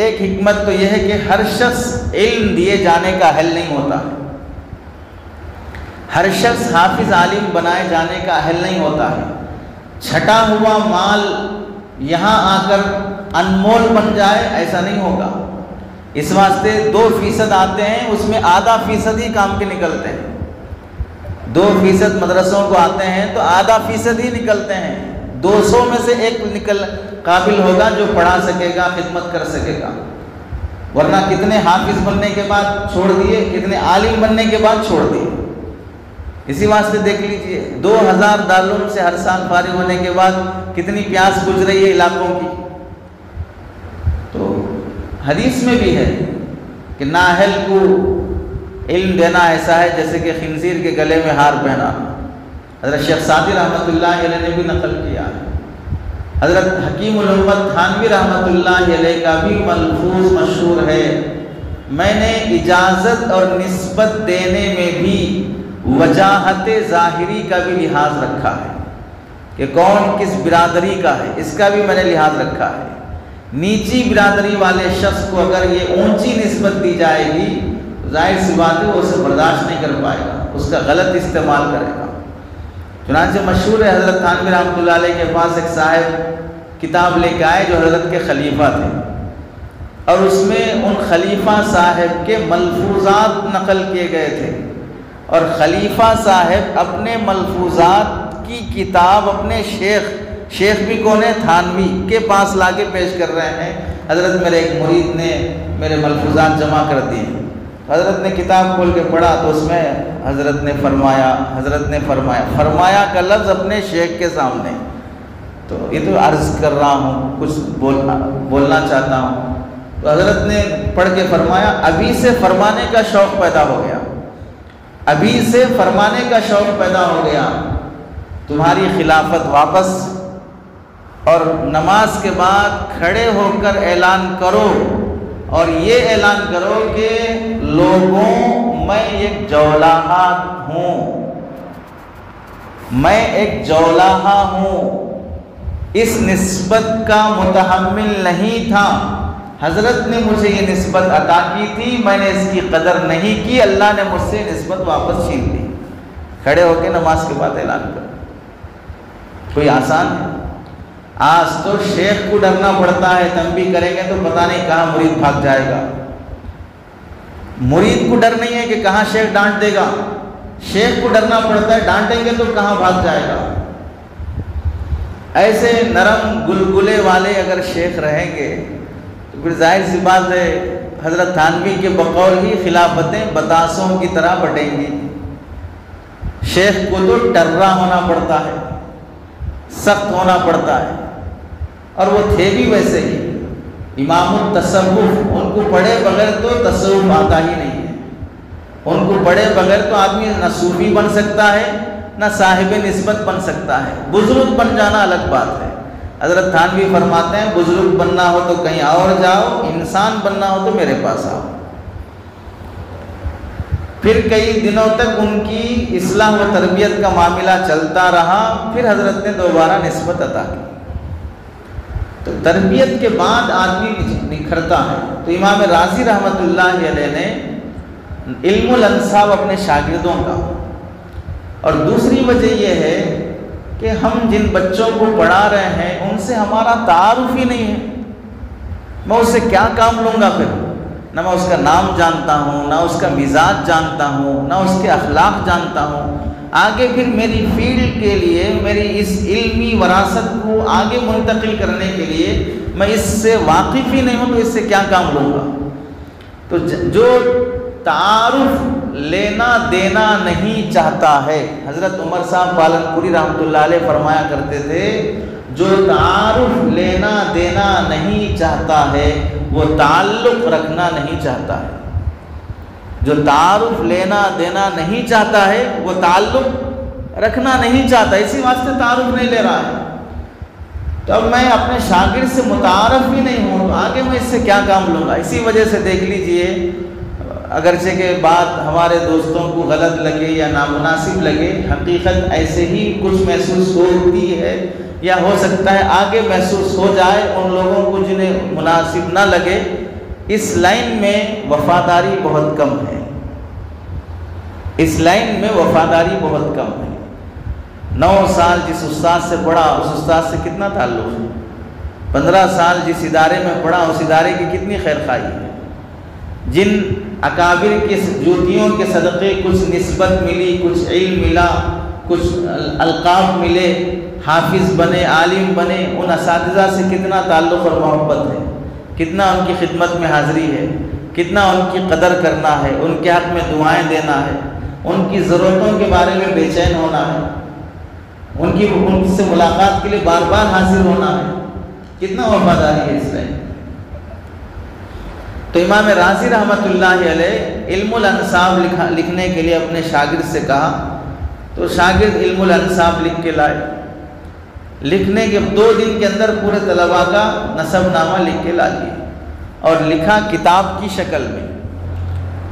[SPEAKER 1] ایک حکمت تو یہ ہے کہ ہر شخص علم دیے جانے کا اہل نہیں ہوتا، ہر شخص حافظ عالم بنائے جانے کا اہل نہیں ہوتا ہے۔ چھٹا ہوا مال یہاں آ کر انمول بن جائے ایسا نہیں ہوگا، اس واسطے 2% آتے ہیں، اس میں آدھا فیصد ہی کام کے نکلتے ہیں۔ 2% مدرسوں کو آتے ہیں تو آدھا فیصد ہی نکلتے ہیں، 200 میں سے ایک قابل ہوگا جو پڑھا سکے گا، خدمت کر سکے گا۔ ورنہ کتنے حافظ بننے کے بعد چھوڑ دیے، کتنے عالم بننے کے بعد چھوڑ دیے۔ اسی واسطے دیکھ لیجئے 2000 دارالعلوم سے ہر سال فارغ ہونے کے بعد کتنی پیاس بجھ رہی ہے علاقوں کی۔ تو حدیث میں بھی ہے کہ نااہل کو علم دینا ایسا ہے جیسے کہ خنزیر کے گلے میں ہار پہنا۔ حضرت شیخ سعدی رحمۃ اللہ علیہ نے بھی نقل کیا ہے۔ حضرت حکیم الامت تھانوی رحمۃ اللہ علیہ کا بھی ملفوظ مشہور ہے، میں نے اجازت اور نسبت دینے میں بھی وجاہت ظاہری کا بھی لحاظ رکھا ہے کہ کون کس برادری کا ہے، اس کا بھی میں نے لحاظ رکھا ہے۔ نیچی برادری والے شخص کو اگر یہ اونچی نسبت دی جائے گی تو ظاہر سی بات ہے وہ اسے برداشت نہیں کر پائے گا، اس کا غلط استعمال کرے گا۔ چنانچہ مشہور ہے حضرت تھانوی رحمۃ اللہ علیہ کے پاس ایک صاحب کتاب لے کے آئے جو حضرت کے خلیفہ تھے، اور اس میں ان خلیفہ صاحب کے ملفوظات نقل کیے گئے تھے، اور خلیفہ صاحب اپنے ملفوظات کی کتاب اپنے شیخ بھی کون ہے، تھانوی کے پاس لا کے پیش کر رہے ہیں۔ حضرت میرے ایک مرید نے میرے ملفوظات جمع کر دیے، حضرت نے کتاب کھول کے پڑھا تو اس میں حضرت نے فرمایا کا لفظ اپنے شیخ کے سامنے۔ تو یہ تو عرض کر رہا ہوں، کچھ بولنا چاہتا ہوں، تو حضرت نے پڑھ کے فرمایا ابھی سے فرمانے کا شوق پیدا ہو گیا، ابھی سے فرمانے کا شوق پیدا ہو گیا، تمہاری خلافت واپس، اور نماز کے بعد کھڑے ہو کر اعلان کرو، اور یہ اعلان کرو کہ لوگوں میں ایک جولاہا ہوں، میں ایک جولاہا ہوں، اس نسبت کا متحمل نہیں تھا، حضرت نے مجھے یہ نسبت عطا کی تھی، میں نے اس کی قدر نہیں کی، اللہ نے مجھ سے نسبت واپس چھین لی۔ کھڑے ہو کے نماز کے بعد اعلان کرو، کوئی آسان ہے؟ آج تو شیخ کو ڈرنا پڑتا ہے، تنبیہ کریں گے تو پتہ نہیں کہاں مرید بھاگ جائے گا۔ مرید کو ڈر نہیں ہے کہ کہاں شیخ ڈانٹ دے گا، شیخ کو ڈرنا پڑتا ہے ڈانٹیں گے تو کہاں بھاگ جائے گا۔ ایسے نرم گلگلے والے اگر شیخ رہیں گے تو پھر ظاہر سی بات ہے حضرت تھانوی کے بقول ہی خلافتیں بتاسوں کی طرح بٹیں گی۔ شیخ کو تو ٹرا ہونا پڑتا ہے، سخت ہونا پڑتا ہے، اور وہ تھے بھی ویسے ہی امام التصوف، ان کو پڑھے بغیر تو تصوف آتا ہی نہیں ہے، ان کو پڑھے بغیر تو آدمی نہ صوفی بن سکتا ہے نہ صاحب نسبت بن سکتا ہے۔ بزرگ بن جانا الگ بات ہے، حضرت تھانوی فرماتے ہیں بزرگ بننا ہو تو کہیں اور جاؤ، انسان بننا ہو تو میرے پاس آؤ۔ پھر کئی دنوں تک ان کی اصلاح و تربیت کا معاملہ چلتا رہا، پھر حضرت نے دوبارہ نسبت عطا کی۔ تو تربیت کے بعد آدمی نکھرتا ہے۔ تو امام رازی رحمۃ اللہ علیہ نے علم الانساب اپنے شاگردوں کا، اور دوسری وجہ یہ ہے کہ ہم جن بچوں کو پڑھا رہے ہیں ان سے ہمارا تعارف ہی نہیں ہے، میں اس سے کیا کام لوں گا؟ پھر نہ میں اس کا نام جانتا ہوں، نہ اس کا مزاج جانتا ہوں، نہ اس کے اخلاق جانتا ہوں۔ آگے پھر میری فیلڈ کے لیے، میری اس علمی وراثت کو آگے منتقل کرنے کے لیے میں اس سے واقف ہی نہیں ہوں تو اس سے کیا کام لوں گا؟ تو جو تعارف لینا دینا نہیں چاہتا ہے، حضرت عمر صاحب پالنپوری رحمۃ اللہ علیہ فرمایا کرتے تھے جو تعارف لینا دینا نہیں چاہتا ہے وہ تعلق رکھنا نہیں چاہتا ہے، جو تعارف لینا دینا نہیں چاہتا ہے وہ تعلق رکھنا نہیں چاہتا، اسی واسطے تعارف نہیں لے رہا ہے۔ تو اب میں اپنے شاگرد سے متعارف ہی نہیں ہوں تو آگے میں اس سے کیا کام لوں گا؟ اسی وجہ سے دیکھ لیجئے، اگرچہ کہ بات ہمارے دوستوں کو غلط لگے یا نامناسب لگے، حقیقت ایسے ہی کچھ محسوس ہوتی ہے، یا ہو سکتا ہے آگے محسوس ہو جائے ان لوگوں کو جنہیں مناسب نہ لگے۔ اس لائن میں وفاداری بہت کم ہے، اس لائن میں وفاداری بہت کم ہے۔ 9 سال جس استاد سے پڑھا اس استاد سے کتنا تعلق ہے، 15 سال جس ادارے میں پڑھا اس ادارے کی کتنی خیر خواہی ہے، جن اکابر کے جوتیوں کے صدقے کچھ نسبت ملی، کچھ علم ملا، کچھ القاب ملے، حافظ بنے، عالم بنے، ان اساتذہ سے کتنا تعلق اور محبت ہے۔ کتنا ان کی خدمت میں حاضری ہے، کتنا ان کی قدر کرنا ہے، ان کے حق میں دعائیں دینا ہے، ان کی ضرورتوں کے بارے میں بے چین ہونا ہے، ان سے ملاقات کے لیے بار بار حاضر ہونا ہے، کتنا وفاداری ہے اس میں۔ تو امام رازی رحمۃ اللہ علیہ علم الانساب لکھنے کے لیے اپنے شاگرد سے کہا، تو شاگرد علم الانساب لکھ کے لائے۔ لکھنے کے 2 دن کے اندر پورے طلباء کا نسب نامہ لکھ کے لا دیے اور لکھا کتاب کی شکل میں۔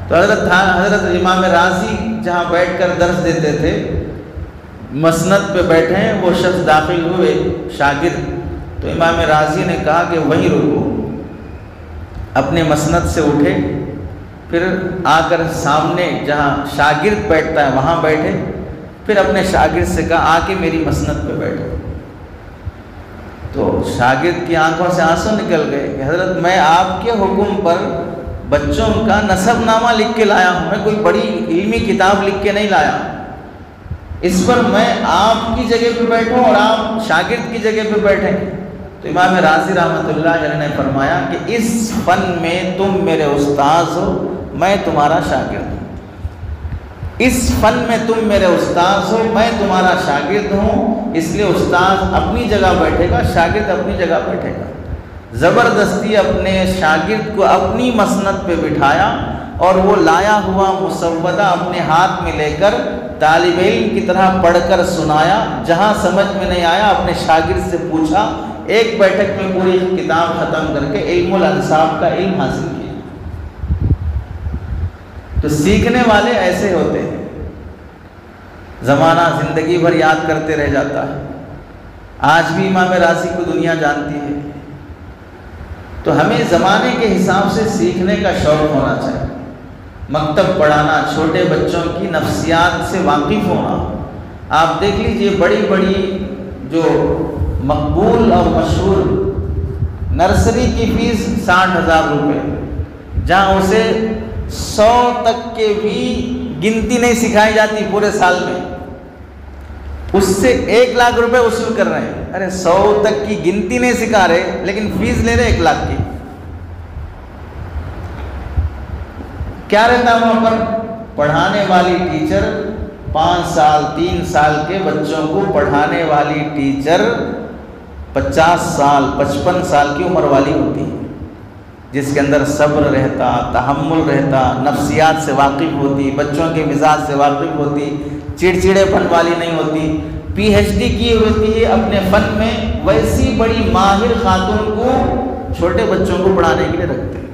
[SPEAKER 1] تو حضرت امام رازی جہاں بیٹھ کر درس دیتے تھے، مسند پہ بیٹھے ہیں، وہ شخص داخل ہوئے شاگرد، تو امام رازی نے کہا کہ وہیں رکو، اپنے مسند سے اٹھے، پھر آ کر سامنے جہاں شاگرد بیٹھتا ہے وہاں بیٹھے، پھر اپنے شاگرد سے کہا آ کے میری مسند پہ بیٹھو۔ تو شاگرد کی آنکھوں سے آنسو نکل گئے کہ حضرت میں آپ کے حکم پر بچوں کا نسب نامہ لکھ کے لایا ہوں، میں کوئی بڑی علمی کتاب لکھ کے نہیں لایا، اس پر میں آپ کی جگہ پہ بیٹھوں اور آپ شاگرد کی جگہ پہ بیٹھیں۔ تو امام رازی رحمۃ اللہ علیہ نے فرمایا کہ اس فن میں تم میرے استاذ ہو، میں تمہارا شاگرد ہوں۔ اس فن میں تم میرے استاذ ہو، میں تمہارا شاگرد ہوں، اس لیے استاذ اپنی جگہ بیٹھے گا، شاگرد اپنی جگہ بیٹھے گا۔ زبردستی اپنے شاگرد کو اپنی مسند پہ بٹھایا اور وہ لایا ہوا مسودہ اپنے ہاتھ میں لے کر طالب علم کی طرح پڑھ کر سنایا، جہاں سمجھ میں نہیں آیا اپنے شاگرد سے پوچھا، ایک بیٹھک میں پوری کتاب ختم کر کے علم الانساب کا علم حاصل کیا۔ تو سیکھنے والے ایسے ہوتے ہیں، زمانہ زندگی بھر یاد کرتے رہ جاتا ہے۔ آج بھی امام رازی کو دنیا جانتی ہے۔ تو ہمیں زمانے کے حساب سے سیکھنے کا شوق ہونا چاہیے، مکتب پڑھانا، چھوٹے بچوں کی نفسیات سے واقف ہونا۔ آپ دیکھ لیجئے بڑی بڑی جو مقبول اور مشہور نرسری کی فیس 60,000 روپے، جہاں اسے 100 تک کے بھی گنتی نہیں سکھائی جاتی پورے سال میں، اس سے 1 لاکھ روپے وصول کر رہے ہیں۔ ارے 100 تک کی گنتی نہیں سکھا رہے لیکن فیس لے رہے 1 لاکھ کی۔ کیا رہتا ہے وہاں پر؟ پڑھانے والی ٹیچر 5 سال 3 سال کے بچوں کو پڑھانے والی ٹیچر 50 سال 55 سال کی عمر والی ہوتی ہے، جس کے اندر صبر رہتا، تحمل رہتا، نفسیات سے واقف ہوتی، بچوں کے مزاج سے واقف ہوتی، چڑچڑے پن والی نہیں ہوتی، پی ایچ ڈی کی ہوتی ہے اپنے فن میں، ویسی بڑی ماہر خاتون کو چھوٹے بچوں کو پڑھانے کے لیے رکھتے ہیں۔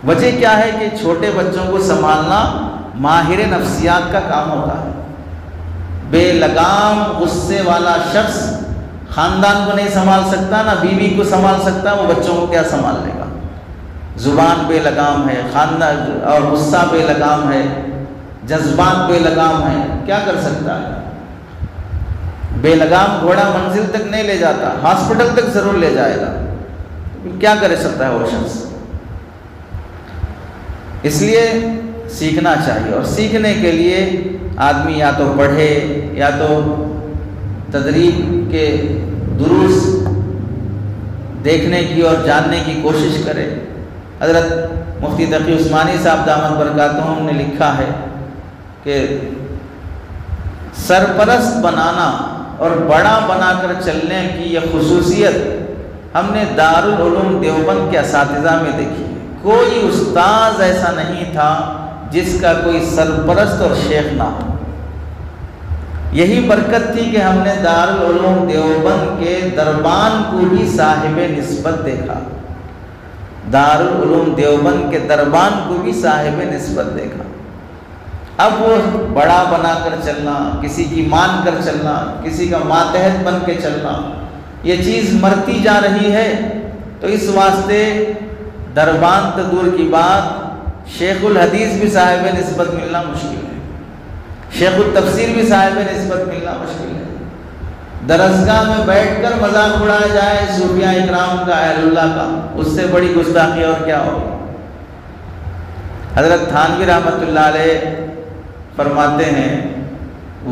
[SPEAKER 1] وجہ کیا ہے کہ چھوٹے بچوں کو سنبھالنا ماہر نفسیات کا کام ہوتا ہے۔ بے لگام غصے والا شخص خاندان کو نہیں سنبھال سکتا، نہ بیوی کو سنبھال سکتا، وہ بچوں کو کیا سنبھال لے گا؟ زبان بے لگام ہے، خاندان اور غصہ بے لگام ہے، جذبات بے لگام ہے، کیا کر سکتا ہے؟ بے لگام گھوڑا منزل تک نہیں لے جاتا، ہاسپٹل تک ضرور لے جائے گا، کیا کر سکتا ہے وہ شخص؟ اس لیے سیکھنا چاہیے، اور سیکھنے کے لیے آدمی یا تو پڑھے یا تو تدریب کے دروس دیکھنے کی اور جاننے کی کوشش کرے۔ حضرت مفتی تقی عثمانی صاحب دامت برکاتہم نے لکھا ہے کہ سرپرست بنانا اور بڑا بنا کر چلنے کی یہ خصوصیت ہم نے دارالعلوم دیوبند کے اساتذہ میں دیکھی۔ کوئی استاذ ایسا نہیں تھا جس کا کوئی سرپرست اور شیخ نہ ہو۔ یہی برکت تھی کہ ہم نے دارالعلوم دیوبند کے دربان کو بھی صاحب نسبت دیکھا، دارالعلوم دیوبند کے دربان کو بھی صاحب نسبت دیکھا۔ اب وہ بڑا بنا کر چلنا، کسی کی مان کر چلنا، کسی کا ماتحت بن کے چلنا، یہ چیز مرتی جا رہی ہے۔ تو اس واسطے دربان تو دور کی بات، شیخ الحدیث بھی صاحب نسبت ملنا مشکل ہے، شیخ التفسیر بھی صاحب نسبت ملنا مشکل ہے۔ درسگاہ میں بیٹھ کر مذاق اڑایا جائے صوفیاء اکرام کا، اہل اللہ کا، اس سے بڑی گستاخی اور کیا ہوگی؟ حضرت تھانوی رحمۃ اللہ علیہ فرماتے ہیں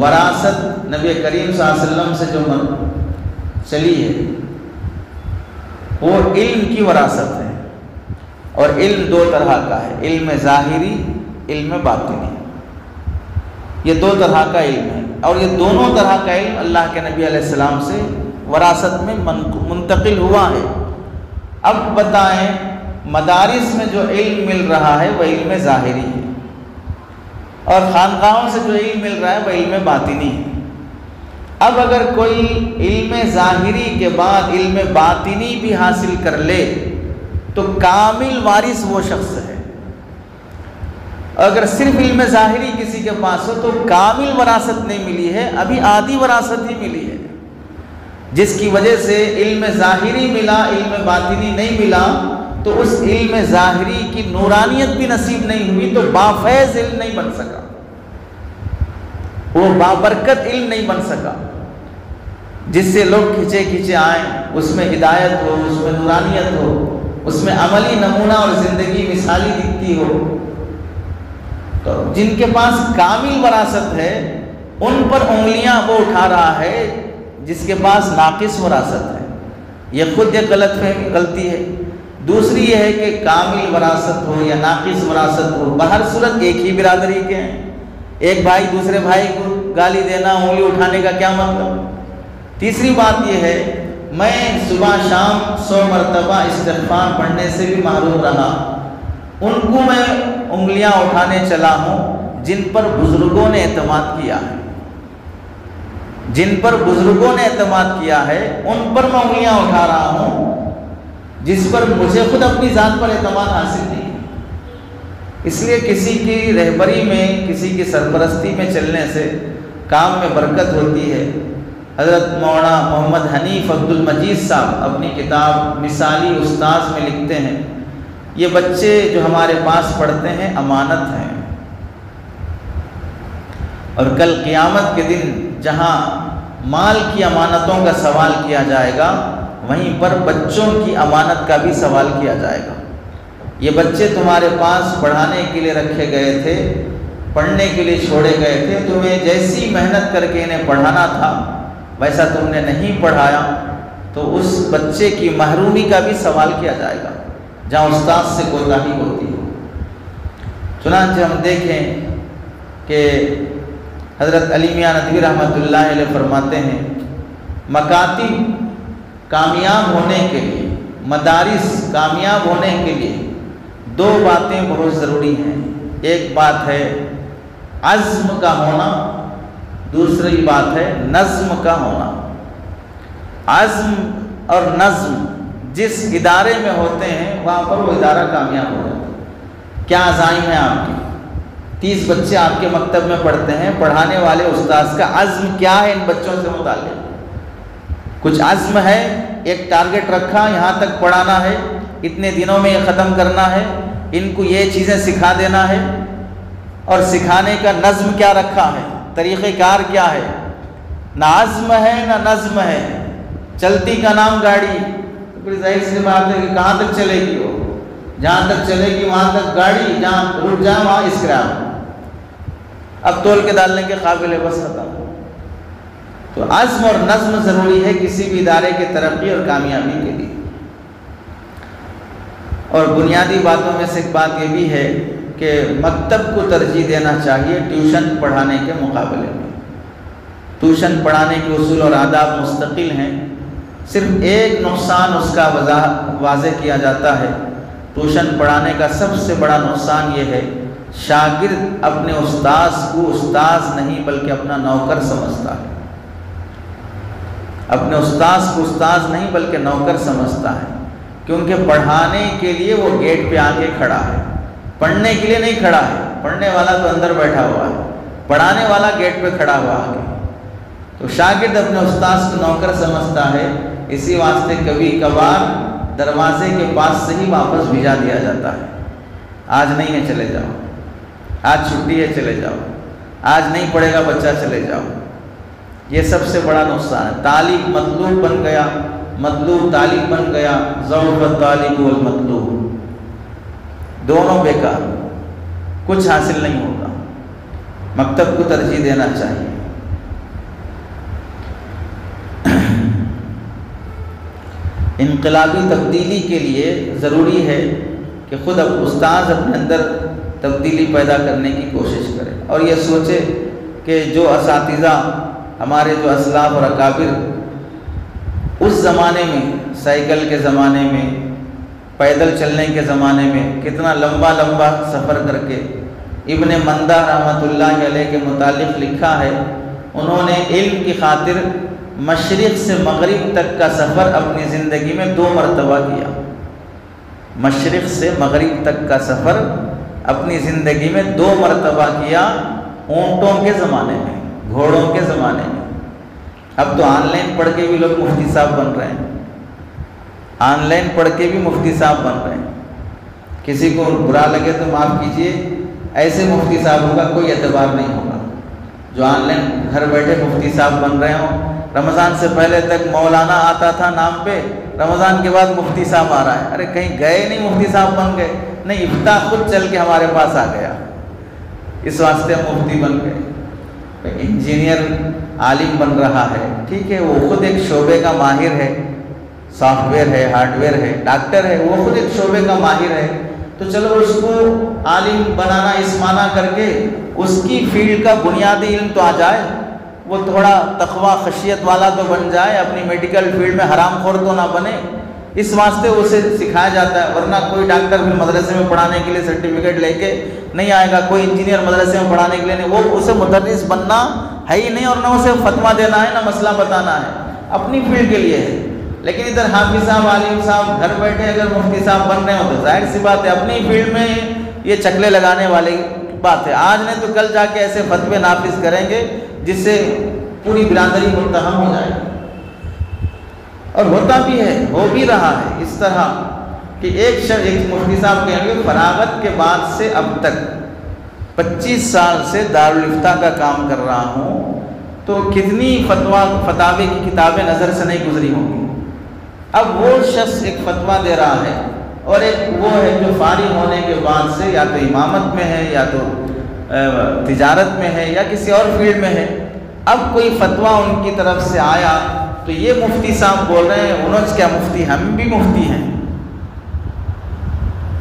[SPEAKER 1] وراثت نبی کریم صلی اللہ علیہ وسلم سے جو چلی ہے وہ علم کی وراثت ہے، اور علم دو طرح کا ہے، علم ظاہری، علم باطنی، یہ دو طرح کا علم ہے، اور یہ دونوں طرح کا علم اللہ کے نبی علیہ السلام سے وراثت میں منتقل ہوا ہے۔ اب بتائیں، مدارس میں جو علم مل رہا ہے وہ علم ظاہری ہے، اور خانقاہوں سے جو علم مل رہا ہے وہ علم باطنی ہے۔ اب اگر کوئی علم ظاہری کے بعد علم باطنی بھی حاصل کر لے تو کامل وارث وہ شخص ہے۔ اگر صرف علم ظاہری کسی کے پاس ہو تو کامل وراثت نہیں ملی ہے، ابھی آدھی وراثت ہی ملی ہے، جس کی وجہ سے علم ظاہری ملا، علم باطنی نہیں ملا، تو اس علم ظاہری کی نورانیت بھی نصیب نہیں ہوئی، تو بافیض علم نہیں بن سکا، وہ بابرکت علم نہیں بن سکا، جس سے لوگ کھچے کھچے آئیں، اس میں ہدایت ہو، اس میں نورانیت ہو، اس میں عملی نمونہ اور زندگی مثالی دکھتی ہو۔ تو جن کے پاس کامل وراثت ہے ان پر انگلیاں وہ اٹھا رہا ہے جس کے پاس ناقص وراثت ہے، یہ خود ایک غلطی ہے۔ دوسری یہ ہے کہ کامل وراثت ہو یا ناقص وراثت ہو، بہر صورت ایک ہی برادری کے ہیں، ایک بھائی دوسرے بھائی کو گالی دینا، انگلی اٹھانے کا کیا مطلب؟ تیسری بات یہ ہے، میں صبح شام 100 مرتبہ استغفار پڑھنے سے بھی محروم رہا، ان کو میں انگلیاں اٹھانے چلا ہوں جن پر بزرگوں نے اعتماد کیا ہے، جن پر بزرگوں نے اعتماد کیا ہے ان پر میں انگلیاں اٹھا رہا ہوں، جس پر مجھے خود اپنی ذات پر اعتماد حاصل نہیں۔ اس لیے کسی کی رہبری میں، کسی کی سرپرستی میں چلنے سے کام میں برکت ہوتی ہے۔ حضرت مولانا محمد حنیف عبد المجید صاحب اپنی کتاب مثالی استاذ میں لکھتے ہیں، یہ بچے جو ہمارے پاس پڑھتے ہیں امانت ہیں، اور کل قیامت کے دن جہاں مال کی امانتوں کا سوال کیا جائے گا، وہیں پر بچوں کی امانت کا بھی سوال کیا جائے گا۔ یہ بچے تمہارے پاس پڑھانے کے لیے رکھے گئے تھے، پڑھنے کے لیے چھوڑے گئے تھے، تمہیں جیسی محنت کر کے انہیں پڑھانا تھا ویسا تم نے نہیں پڑھایا، تو اس بچے کی محرومی کا بھی سوال کیا جائے گا جہاں استاد سے کوتاہی ہوتی ہے۔ چنانچہ ہم دیکھیں کہ حضرت علی میاں ندوی رحمۃ اللہ علیہ فرماتے ہیں، مکاتب کامیاب ہونے کے لیے، مدارس کامیاب ہونے کے لیے دو باتیں بہت ضروری ہیں۔ ایک بات ہے عزم کا ہونا، دوسری بات ہے نظم کا ہونا۔ عزم اور نظم جس ادارے میں ہوتے ہیں وہاں پر وہ ادارہ کامیاب ہو جاتا ہے۔ کیا عزائم ہے آپ کی؟ 30 بچے آپ کے مکتب میں پڑھتے ہیں، پڑھانے والے استاذ کا عزم کیا ہے ان بچوں سے متعلق؟ کچھ عزم ہے، ایک ٹارگٹ رکھا، یہاں تک پڑھانا ہے، اتنے دنوں میں یہ ختم کرنا ہے، ان کو یہ چیزیں سکھا دینا ہے، اور سکھانے کا نظم کیا رکھا ہے، طریقہ کار کیا ہے؟ نہ عزم ہے نہ نظم ہے، چلتی کا نام گاڑی، تو پھر ظاہر سی بات ہے کہ کہاں تک چلے گی وہ؟ جہاں تک چلے گی وہاں تک گاڑی، جہاں رک جائے وہاں اسکریپ، اب تول کے ڈالنے کے قابل ہے، بس ختم۔ تو عزم اور نظم ضروری ہے کسی بھی ادارے کے ترقی اور کامیابی کے لیے۔ اور بنیادی باتوں میں سے ایک بات یہ بھی ہے کہ مکتب کو ترجیح دینا چاہیے ٹیوشن پڑھانے کے مقابلے میں۔ ٹیوشن پڑھانے کے اصول اور آداب مستقل ہیں، صرف ایک نقصان اس کا واضح کیا جاتا ہے۔ ٹیوشن پڑھانے کا سب سے بڑا نقصان یہ ہے، شاگرد اپنے استاذ کو استاذ نہیں بلکہ اپنا نوکر سمجھتا ہے، اپنے استاذ کو استاذ نہیں بلکہ نوکر سمجھتا ہے، کیونکہ پڑھانے کے لیے وہ گیٹ پہ آ کے کھڑا ہے، پڑھنے کے لیے نہیں کھڑا ہے، پڑھنے والا تو اندر بیٹھا ہوا ہے، پڑھانے والا گیٹ پہ کھڑا ہوا آگے۔ تو شاگرد اپنے استاذ کو نوکر سمجھتا ہے، اسی واسطے کبھی کبھار دروازے کے پاس سے ہی واپس بھیجا دیا جاتا ہے، آج نہیں ہے چلے جاؤ، آج چھٹی ہے چلے جاؤ، آج نہیں پڑھے گا بچہ چلے جاؤ۔ یہ سب سے بڑا نقصان ہے۔ طالب مطلوب بن گیا، مطلوب طالب بن گیا، ضعف الطالب والمطلوب، دونوں بیکار، کچھ حاصل نہیں ہوگا۔ مکتب کو ترجیح دینا چاہیے۔ انقلابی تبدیلی کے لیے ضروری ہے کہ خود اب استاذ اپنے اندر تبدیلی پیدا کرنے کی کوشش کرے اور یہ سوچے کہ جو اساتذہ ہمارے جو اسلاف اور اکابر اس زمانے میں، سائیکل کے زمانے میں، پیدل چلنے کے زمانے میں کتنا لمبا لمبا سفر کر کے، ابن مندہ رحمۃ اللہ علیہ کے متعلق لکھا ہے، انہوں نے علم کی خاطر مشرق سے مغرب تک کا سفر اپنی زندگی میں 2 مرتبہ کیا۔ مشرق سے مغرب تک کا سفر اپنی زندگی میں 2 مرتبہ کیا، اونٹوں کے زمانے میں، گھوڑوں کے زمانے میں۔ اب تو آن لائن پڑھ کے بھی لوگ مفتی صاحب بن رہے ہیں، آن لائن پڑھ کے بھی مفتی صاحب بن رہے ہیں۔ کسی کو برا لگے تو معاف کیجئے، ایسے مفتی صاحبوں کا کوئی اعتبار نہیں ہوگا جو آن لائن گھر بیٹھے مفتی صاحب بن رہے ہوں۔ رمضان سے پہلے تک مولانا آتا تھا نام پہ، رمضان کے بعد مفتی صاحب آ رہا ہے۔ ارے کہیں گئے نہیں مفتی صاحب بن گئے؟ نہیں، افتاح خود چل کے ہمارے پاس آ گیا، اس واسطے ہم مفتی بن گئے۔ انجینئر عالم بن رہا ہے، ٹھیک ہے، وہ خود ایک شعبے کا ماہر ہے، سافٹ ویئر ہے، ہارڈ ویئر ہے، ڈاکٹر ہے، وہ خود ایک شعبے کا ماہر ہے، تو چلو اس کو عالم بنانا اس معنی کر کے اس کی فیلڈ کا بنیادی علم تو آ جائے، وہ تھوڑا تقویٰ خشیت والا تو بن جائے، اپنی میڈیکل فیلڈ میں حرام خور تو نہ بنے، اس واسطے اسے سکھایا جاتا ہے۔ ورنہ کوئی ڈاکٹر پھر مدرسے میں پڑھانے کے لیے سرٹیفکیٹ لے کے نہیں آئے گا، کوئی انجینئر مدرسے میں پڑھانے کے لیے نہیں، وہ اسے مدرس بننا ہے ہی نہیں، اور نہ اسے فتویٰ دینا ہے، نہ مسئلہ بتانا ہے، اپنی فیلڈ کے لیے ہے۔ لیکن ادھر حافظ صاحب، عالم صاحب گھر بیٹھے اگر مفتی صاحب بن رہے ہوں تو ظاہر سی بات ہے اپنی فیلڈ میں یہ چکلے لگانے والی بات ہے، آج نہیں تو کل جا کے ایسے فتوے نافذ کریں گے جس سے پوری برادری متہم ہو جائے، اور ہوتا بھی ہے، ہو بھی رہا ہے اس طرح کہ ایک مفتی صاحب کہیں گے فراغت کے بعد سے اب تک 25 سال سے دارالافتاء کا کام کر رہا ہوں، تو کتنی فتاوی کی کتابیں نظر سے نہیں گزری ہوں گی۔ اب وہ شخص ایک فتویٰ دے رہا ہے، اور ایک وہ ہے جو فارغ ہونے کے بعد سے یا تو امامت میں ہے، یا تو تجارت میں ہے، یا کسی اور فیلڈ میں ہے، اب کوئی فتویٰ ان کی طرف سے آیا تو یہ مفتی صاحب بول رہے ہیں انہوں کیا مفتی، ہم بھی مفتی ہیں۔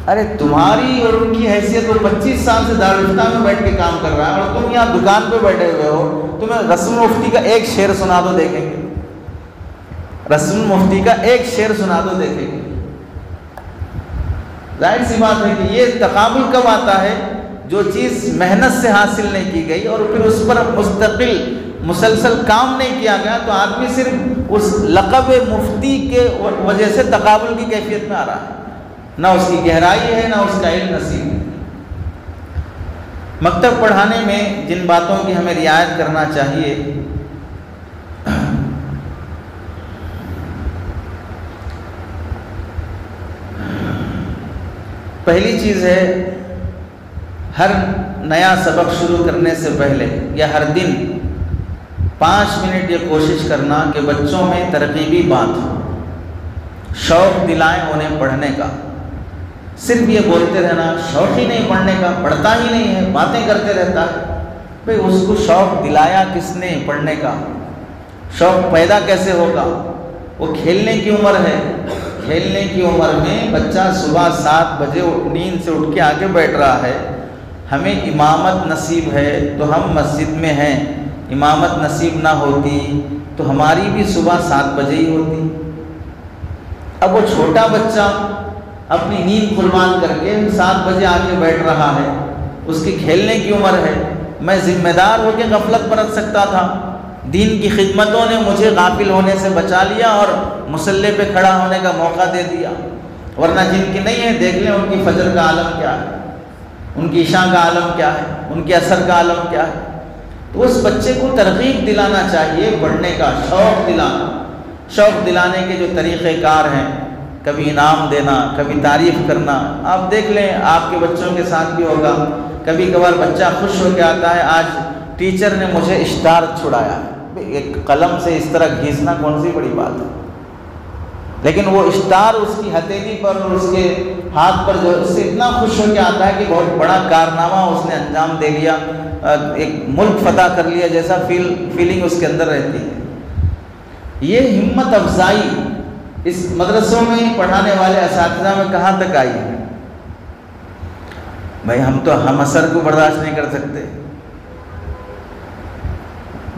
[SPEAKER 1] ارے تمہاری اور ان کی حیثیت، وہ 25 سال سے دارالفتاء میں بیٹھ کے کام کر رہا ہے، اور تم یہاں دکان پہ بیٹھے ہوئے ہو، تمہیں رسم مفتی کا ایک شعر سنا دو دیکھیں گے، رسم مفتی کا ایک شعر سنا دو دیکھیں گے۔ ظاہر سی بات ہے کہ یہ تقابل کب آتا ہے؟ جو چیز محنت سے حاصل نہیں کی گئی اور پھر اس پر مستقل مسلسل کام نہیں کیا گیا، تو آدمی صرف اس لقب مفتی کے وجہ سے تقابل کی کیفیت میں آ رہا ہے، نہ اس کی گہرائی ہے، نہ اس کا علم نصیب ہے۔ مکتب پڑھانے میں جن باتوں کی ہمیں رعایت کرنا چاہیے، پہلی چیز ہے ہر نیا سبق شروع کرنے سے پہلے یا ہر دن 5 منٹ یہ کوشش کرنا کہ بچوں میں ترغیبی بات ہو، شوق دلائیں انہیں پڑھنے کا۔ صرف یہ بولتے رہنا شوق ہی نہیں پڑھنے کا، پڑھتا ہی نہیں ہے، باتیں کرتے رہتا ہے، بھئی اس کو شوق دلایا کس نے پڑھنے کا؟ شوق پیدا کیسے ہوگا؟ وہ کھیلنے کی عمر ہے، کھیلنے کی عمر میں بچہ صبح 7 بجے نیند سے اٹھ کے آگے بیٹھ رہا ہے، ہمیں امامت نصیب ہے تو ہم مسجد میں ہیں، امامت نصیب نہ ہوتی تو ہماری بھی صبح 7 بجے ہی ہوتی۔ اب وہ چھوٹا بچہ اپنی نیند قربان کر کے 7 بجے آگے بیٹھ رہا ہے، اس کی کھیلنے کی عمر ہے، میں ذمہ دار ہو کے غفلت برت سکتا تھا، دین کی خدمتوں نے مجھے غافل ہونے سے بچا لیا اور مصلی پہ کھڑا ہونے کا موقع دے دیا، ورنہ جن کی نہیں ہے دیکھ لیں ان کی فجر کا عالم کیا ہے، ان کی عشاء کا عالم کیا ہے، ان کے عصر کا عالم کیا ہے۔ تو اس بچے کو ترغیب دلانا چاہیے پڑھنے کا، شوق دلانا۔ شوق دلانے کے جو طریقہ کار ہیں، کبھی انعام دینا، کبھی تعریف کرنا، آپ دیکھ لیں آپ کے بچوں کے ساتھ بھی ہوگا، کبھی کبھار بچہ خوش ہو کے آتا ہے آج ٹیچر نے مجھے اشتہار چھڑایا ہے، ایک قلم سے اس طرح گھیسنا کون سی بڑی بات ہے، لیکن وہ اشتہار اس کی ہتھیلی پر اور اس کے ہاتھ پر جو اس سے اتنا خوش ہو کے آتا ہے کہ بہت بڑا کارنامہ اس نے انجام دے لیا، ایک ملک فتح کر لیا جیسا فیلنگ اس کے اندر رہتی ہے۔ یہ ہمت افزائی اس مدرسوں میں پڑھانے والے اساتذہ میں کہاں تک آئی ہے؟ بھائی ہم تو ہم اثر کو برداشت نہیں کر سکتے،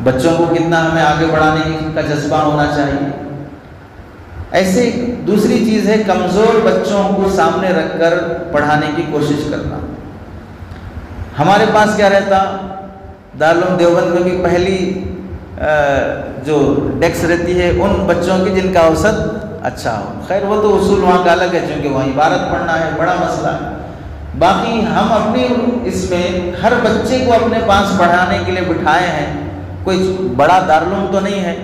[SPEAKER 1] بچوں کو کتنا ہمیں آگے بڑھانے کا جذبہ ہونا چاہیے۔ ایسے دوسری چیز ہے کمزور بچوں کو سامنے رکھ کر پڑھانے کی کوشش کرنا۔ ہمارے پاس کیا رہتا، دارالعلوم دیوبند میں بھی پہلی جو ڈیسک رہتی ہے ان بچوں کی جن کا اوسط اچھا ہو، خیر وہ تو اصول وہاں کا الگ ہے، چونکہ وہاں عبارت پڑھنا ہے، بڑا مسئلہ ہے۔ باقی ہم اپنی اس میں ہر بچے کو اپنے پاس پڑھانے کے لیے بٹھائے ہیں، کوئی بڑا دارالعلوم تو نہیں ہے،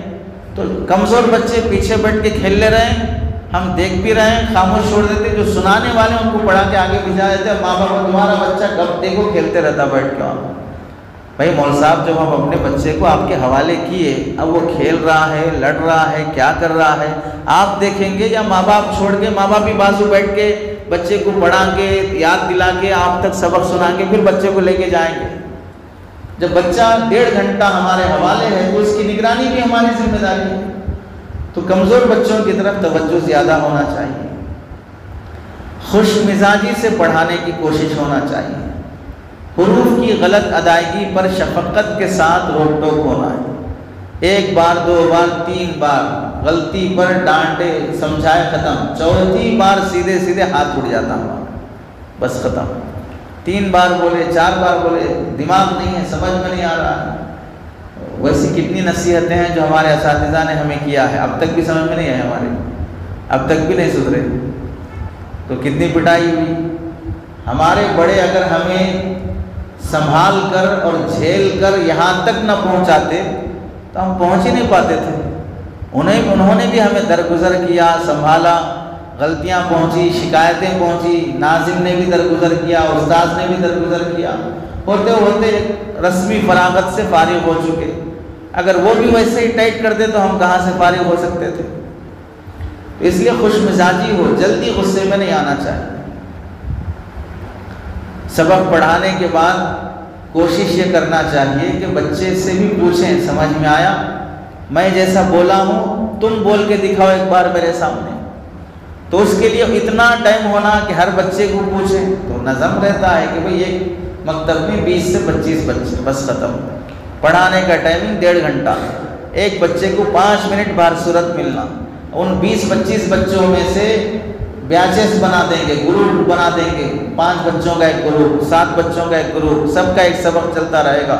[SPEAKER 1] تو کمزور بچے پیچھے بیٹھ کے کھیل لے رہے ہیں، ہم دیکھ بھی رہے ہیں، خاموش چھوڑ دیتے، جو سنانے والے ان کو پڑھا کے آگے بھجا دیتے، ماں باپ تمہارا بچہ کب دیکھو کھیلتے رہتا بیٹھ کے وہاں۔ بھائی مول صاحب جب ہم اپنے بچے کو آپ کے حوالے کیے، اب وہ کھیل رہا ہے، لڑ رہا ہے، کیا کر رہا ہے، آپ دیکھیں گے یا ماں باپ چھوڑ کے ماں باپ ہی بازو بیٹھ کے بچے کو پڑھا کے یاد دلا کے آپ تک سبق سنا کے پھر بچے کو لے کے جائیں گے؟ جب بچہ 1.5 گھنٹہ ہمارے حوالے ہے تو اس کی نگرانی بھی ہماری ذمہ داری ہے۔ تو کمزور بچوں کی طرف توجہ زیادہ ہونا چاہیے، خوش مزاجی سے پڑھانے کی کوشش ہونا چاہیے، حروف کی غلط ادائیگی پر شفقت کے ساتھ روک ٹوک ہونا ہے، 1 بار 2 بار 3 بار غلطی پر ڈانٹے سمجھائے ختم، 4تھی بار سیدھے سیدھے ہاتھ اٹھ جاتا ہوں، بس ختم، 3 بار بولے 4 بار بولے، دماغ نہیں ہے، سمجھ میں نہیں آ رہا ہے۔ ویسی کتنی نصیحتیں ہیں جو ہمارے اساتذہ نے ہمیں کیا ہے، اب تک بھی سمجھ میں نہیں آئے ہمارے، اب تک بھی نہیں سدھرے، تو کتنی پٹائی ہوئی۔ ہمارے بڑے اگر ہمیں سنبھال کر اور جھیل کر یہاں تک نہ پہنچاتے تو ہم پہنچ ہی نہیں پاتے تھے۔ انہوں نے بھی ہمیں درگزر کیا، سنبھالا، غلطیاں پہنچی، شکایتیں پہنچی، ناظم نے بھی درگزر کیا، استاذ نے بھی درگزر کیا، ہوتے ہوتے رسمی فراغت سے فارغ ہو چکے۔ اگر وہ بھی ویسے ہی ٹائٹ کرتے تو ہم کہاں سے فارغ ہو سکتے تھے؟ اس لیے خوش مزاجی ہو، جلدی غصے میں نہیں آنا چاہیے۔ سبق پڑھانے کے بعد کوشش یہ کرنا چاہیے کہ بچے سے بھی پوچھیں سمجھ میں آیا، میں جیسا بولا ہوں تم بول کے دکھاؤ ایک بار میرے سامنے۔ تو اس کے لیے اتنا ٹائم ہونا کہ ہر بچے کو پوچھیں، تو نظم رہتا ہے کہ بھئی ایک مکتب میں 20 سے 25 بچے، بس ختم۔ پڑھانے کا ٹائمنگ 1.5 گھنٹہ، ایک بچے کو 5 منٹ بار صورت ملنا، ان 20-25 بچوں میں سے بیچز بنا دیں گے، گروپ بنا دیں گے، 5 بچوں کا ایک گروپ، 7 بچوں کا ایک گروپ، سب کا ایک سبق چلتا رہے گا،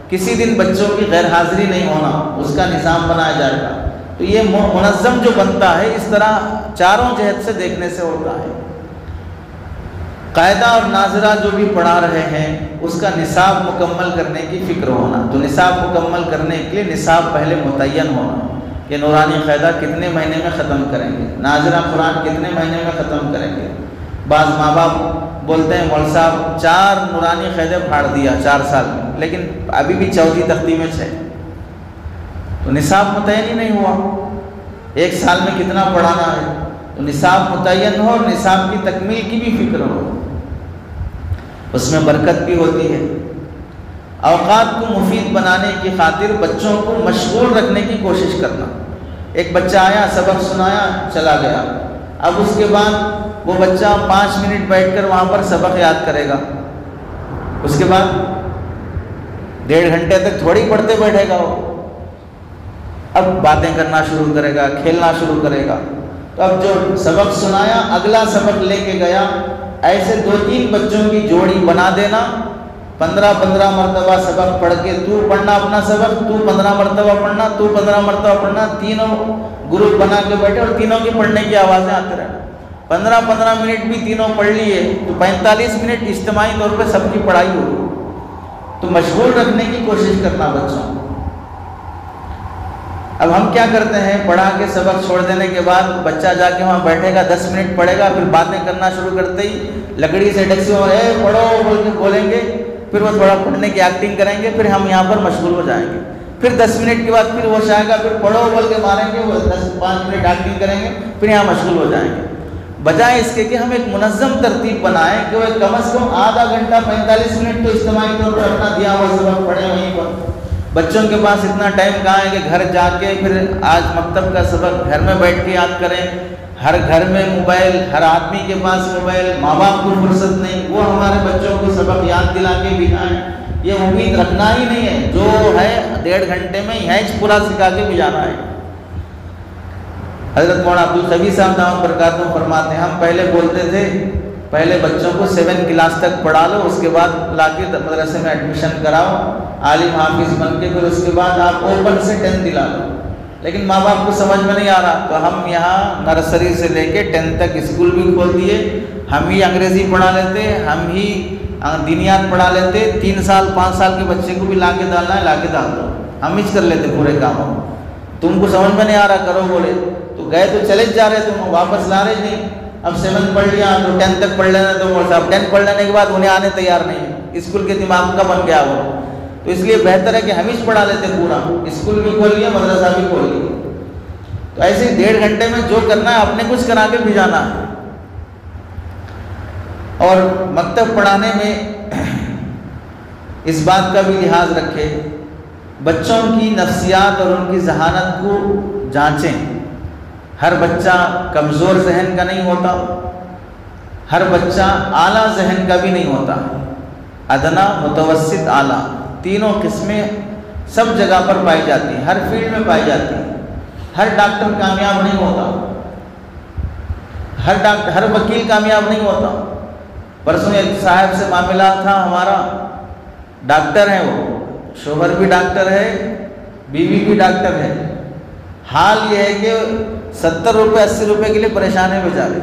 [SPEAKER 1] کسی دن بچوں کی غیر حاضری نہیں ہونا، اس کا نظام بنایا جائے گا۔ تو یہ منظم جو بنتا ہے اس طرح چاروں جہت سے دیکھنے سے ہوتا ہے۔ قاعدہ اور ناظرہ جو بھی پڑھا رہے ہیں اس کا نصاب مکمل کرنے کی فکر ہونا، تو نصاب مکمل کرنے کے لیے نصاب پہلے متعین ہونا کہ نورانی قاعدہ کتنے مہینے میں ختم کریں گے، ناظرہ قرآن کتنے مہینے میں ختم کریں گے۔ بعض ماں باپ بولتے ہیں مول صاحب 4 نورانی قاعدے پھاڑ دیا 4 سال میں، لیکن ابھی بھی 14 تختی میں 6، تو نصاب متعین ہی نہیں ہوا، 1 سال میں کتنا پڑھانا ہے۔ تو نصاب متعین ہو اور نصاب کی تکمیل کی بھی فکر ہو، اس میں برکت بھی ہوتی ہے۔ اوقات کو مفید بنانے کی خاطر بچوں کو مشغول رکھنے کی کوشش کرنا۔ ایک بچہ آیا، سبق سنایا، چلا گیا، اب اس کے بعد وہ بچہ 5 منٹ بیٹھ کر وہاں پر سبق یاد کرے گا، اس کے بعد 1.5 گھنٹے تک تھوڑی پڑھتے بیٹھے گا، وہ اب باتیں کرنا شروع کرے گا، کھیلنا شروع کرے گا۔ تو اب جو سبق سنایا اگلا سبق لے کے گیا، ایسے 2-3 بچوں کی جوڑی بنا دینا، 15 مرتبہ سبق پڑھ کے تو پڑھنا اپنا سبق، تو 15 مرتبہ پڑھنا، تو 15 مرتبہ پڑھنا، تینوں گروپ بنا کے بیٹھے اور تینوں کی پڑھنے کی آوازیں آتے رہنا۔ 15 منٹ بھی تینوں پڑھ لیے تو 45 منٹ اجتماعی طور پہ سب کی پڑھائی ہوگی۔ تو مشغول رکھنے کی کوشش کرنا بچوں کو۔ اب ہم کیا کرتے ہیں، پڑھا کے سبق چھوڑ دینے کے بعد بچہ جا کے وہاں بیٹھے گا، 10 منٹ پڑھے گا، پھر باتیں کرنا شروع کرتے ہی لکڑی سے ڈکسی میں پڑھو بول کے بولیں گے، پھر وہ تھوڑا پڑھنے کی ایکٹنگ کریں گے، پھر ہم یہاں پر مشغول ہو جائیں گے، پھر 10 منٹ کے بعد پھر وہ آئے گا، پھر پڑھو بول کے ماریں گے، وہ 5 منٹ ایکٹنگ کریں گے، پھر یہاں مشغول ہو جائیں گے۔ بجائے اس کے کہ ہم ایک منظم ترتیب بنائیں کہ وہ کم از کم آدھا گھنٹہ 45 منٹ تو اجتماعی طور پر اپنا دیا ہوا سبق پڑھیں وہیں پر، بچوں کے پاس اتنا ٹائم کہاں ہے کہ گھر جا کے پھر آج مکتب کا سبق گھر میں بیٹھ کے یاد کریں. ہر گھر میں موبائل، ہر آدمی کے پاس موبائل، ماں باپ کو فرصت نہیں وہ ہمارے بچوں کو سبق یاد دلا کے بھیجائیں. یہ امید رکھنا ہی نہیں ہے. جو ہے 1.5 گھنٹے میں ہیچ پورا سکھا کے بھیجانا ہے. حضرت مولانا عبدالقوی صاحب دامت برکاتہ فرماتے ہیں ہم پہلے بولتے تھے پہلے بچوں کو 7 کلاس تک پڑھا لو، اس کے بعد لا کے مدرسے میں ایڈمیشن کراؤ، عالم حافظ بن کے پھر اس کے بعد آپ اوپن سے 10 دلا لو. لیکن ماں باپ کو سمجھ میں نہیں آ رہا تو ہم یہاں نرسری سے لے کے 10 تک اسکول بھی کھول دیے. ہم ہی انگریزی پڑھا لیتے، ہم ہی دینیات پڑھا لیتے. 3 سال 5 سال کے بچے کو بھی لا کے ڈالنا ہے لا کے ڈال دو. ہم ہی کر لیتے پورے کاموں. تم کو سمجھ میں نہیں آ رہا کرو بولے تو گئے تو چلے جا رہے تم واپس لا رہے نہیں. اب 7 پڑھ لیا تو 10 تک پڑھ لینا تو صاحب 10 پڑھ لینے کے بعد انہیں آنے تیار نہیں. اسکول کے دماغ کا بن گیا وہ. تو اس لیے بہتر ہے کہ ہم ہی پڑھا لیتے پورا. اسکول بھی کھول لیا مدرسہ بھی کھول لیا. تو ایسے 1.5 گھنٹے میں جو کرنا ہے اپنے کچھ کرا کے بھیجانا ہے. اور مکتب پڑھانے میں اس بات کا بھی لحاظ رکھے بچوں کی نفسیات اور ان کی ذہانت کو جانچیں. ہر بچہ کمزور ذہن کا نہیں ہوتا، ہر بچہ اعلیٰ ذہن کا بھی نہیں ہوتا. ادنا، متوسط، اعلیٰ تینوں قسمیں سب جگہ پر پائی جاتی ہیں، ہر فیلڈ میں پائی جاتی ہیں. ہر ڈاکٹر کامیاب نہیں ہوتا، ہر وکیل کامیاب نہیں ہوتا. پرسوں ایک صاحب سے معاملہ تھا ہمارا، ڈاکٹر ہیں وہ، شوہر بھی ڈاکٹر ہے، بیوی بھی ڈاکٹر ہے. حال یہ ہے کہ 70 روپے 80 روپے کے لیے پریشان ہے بیچارے.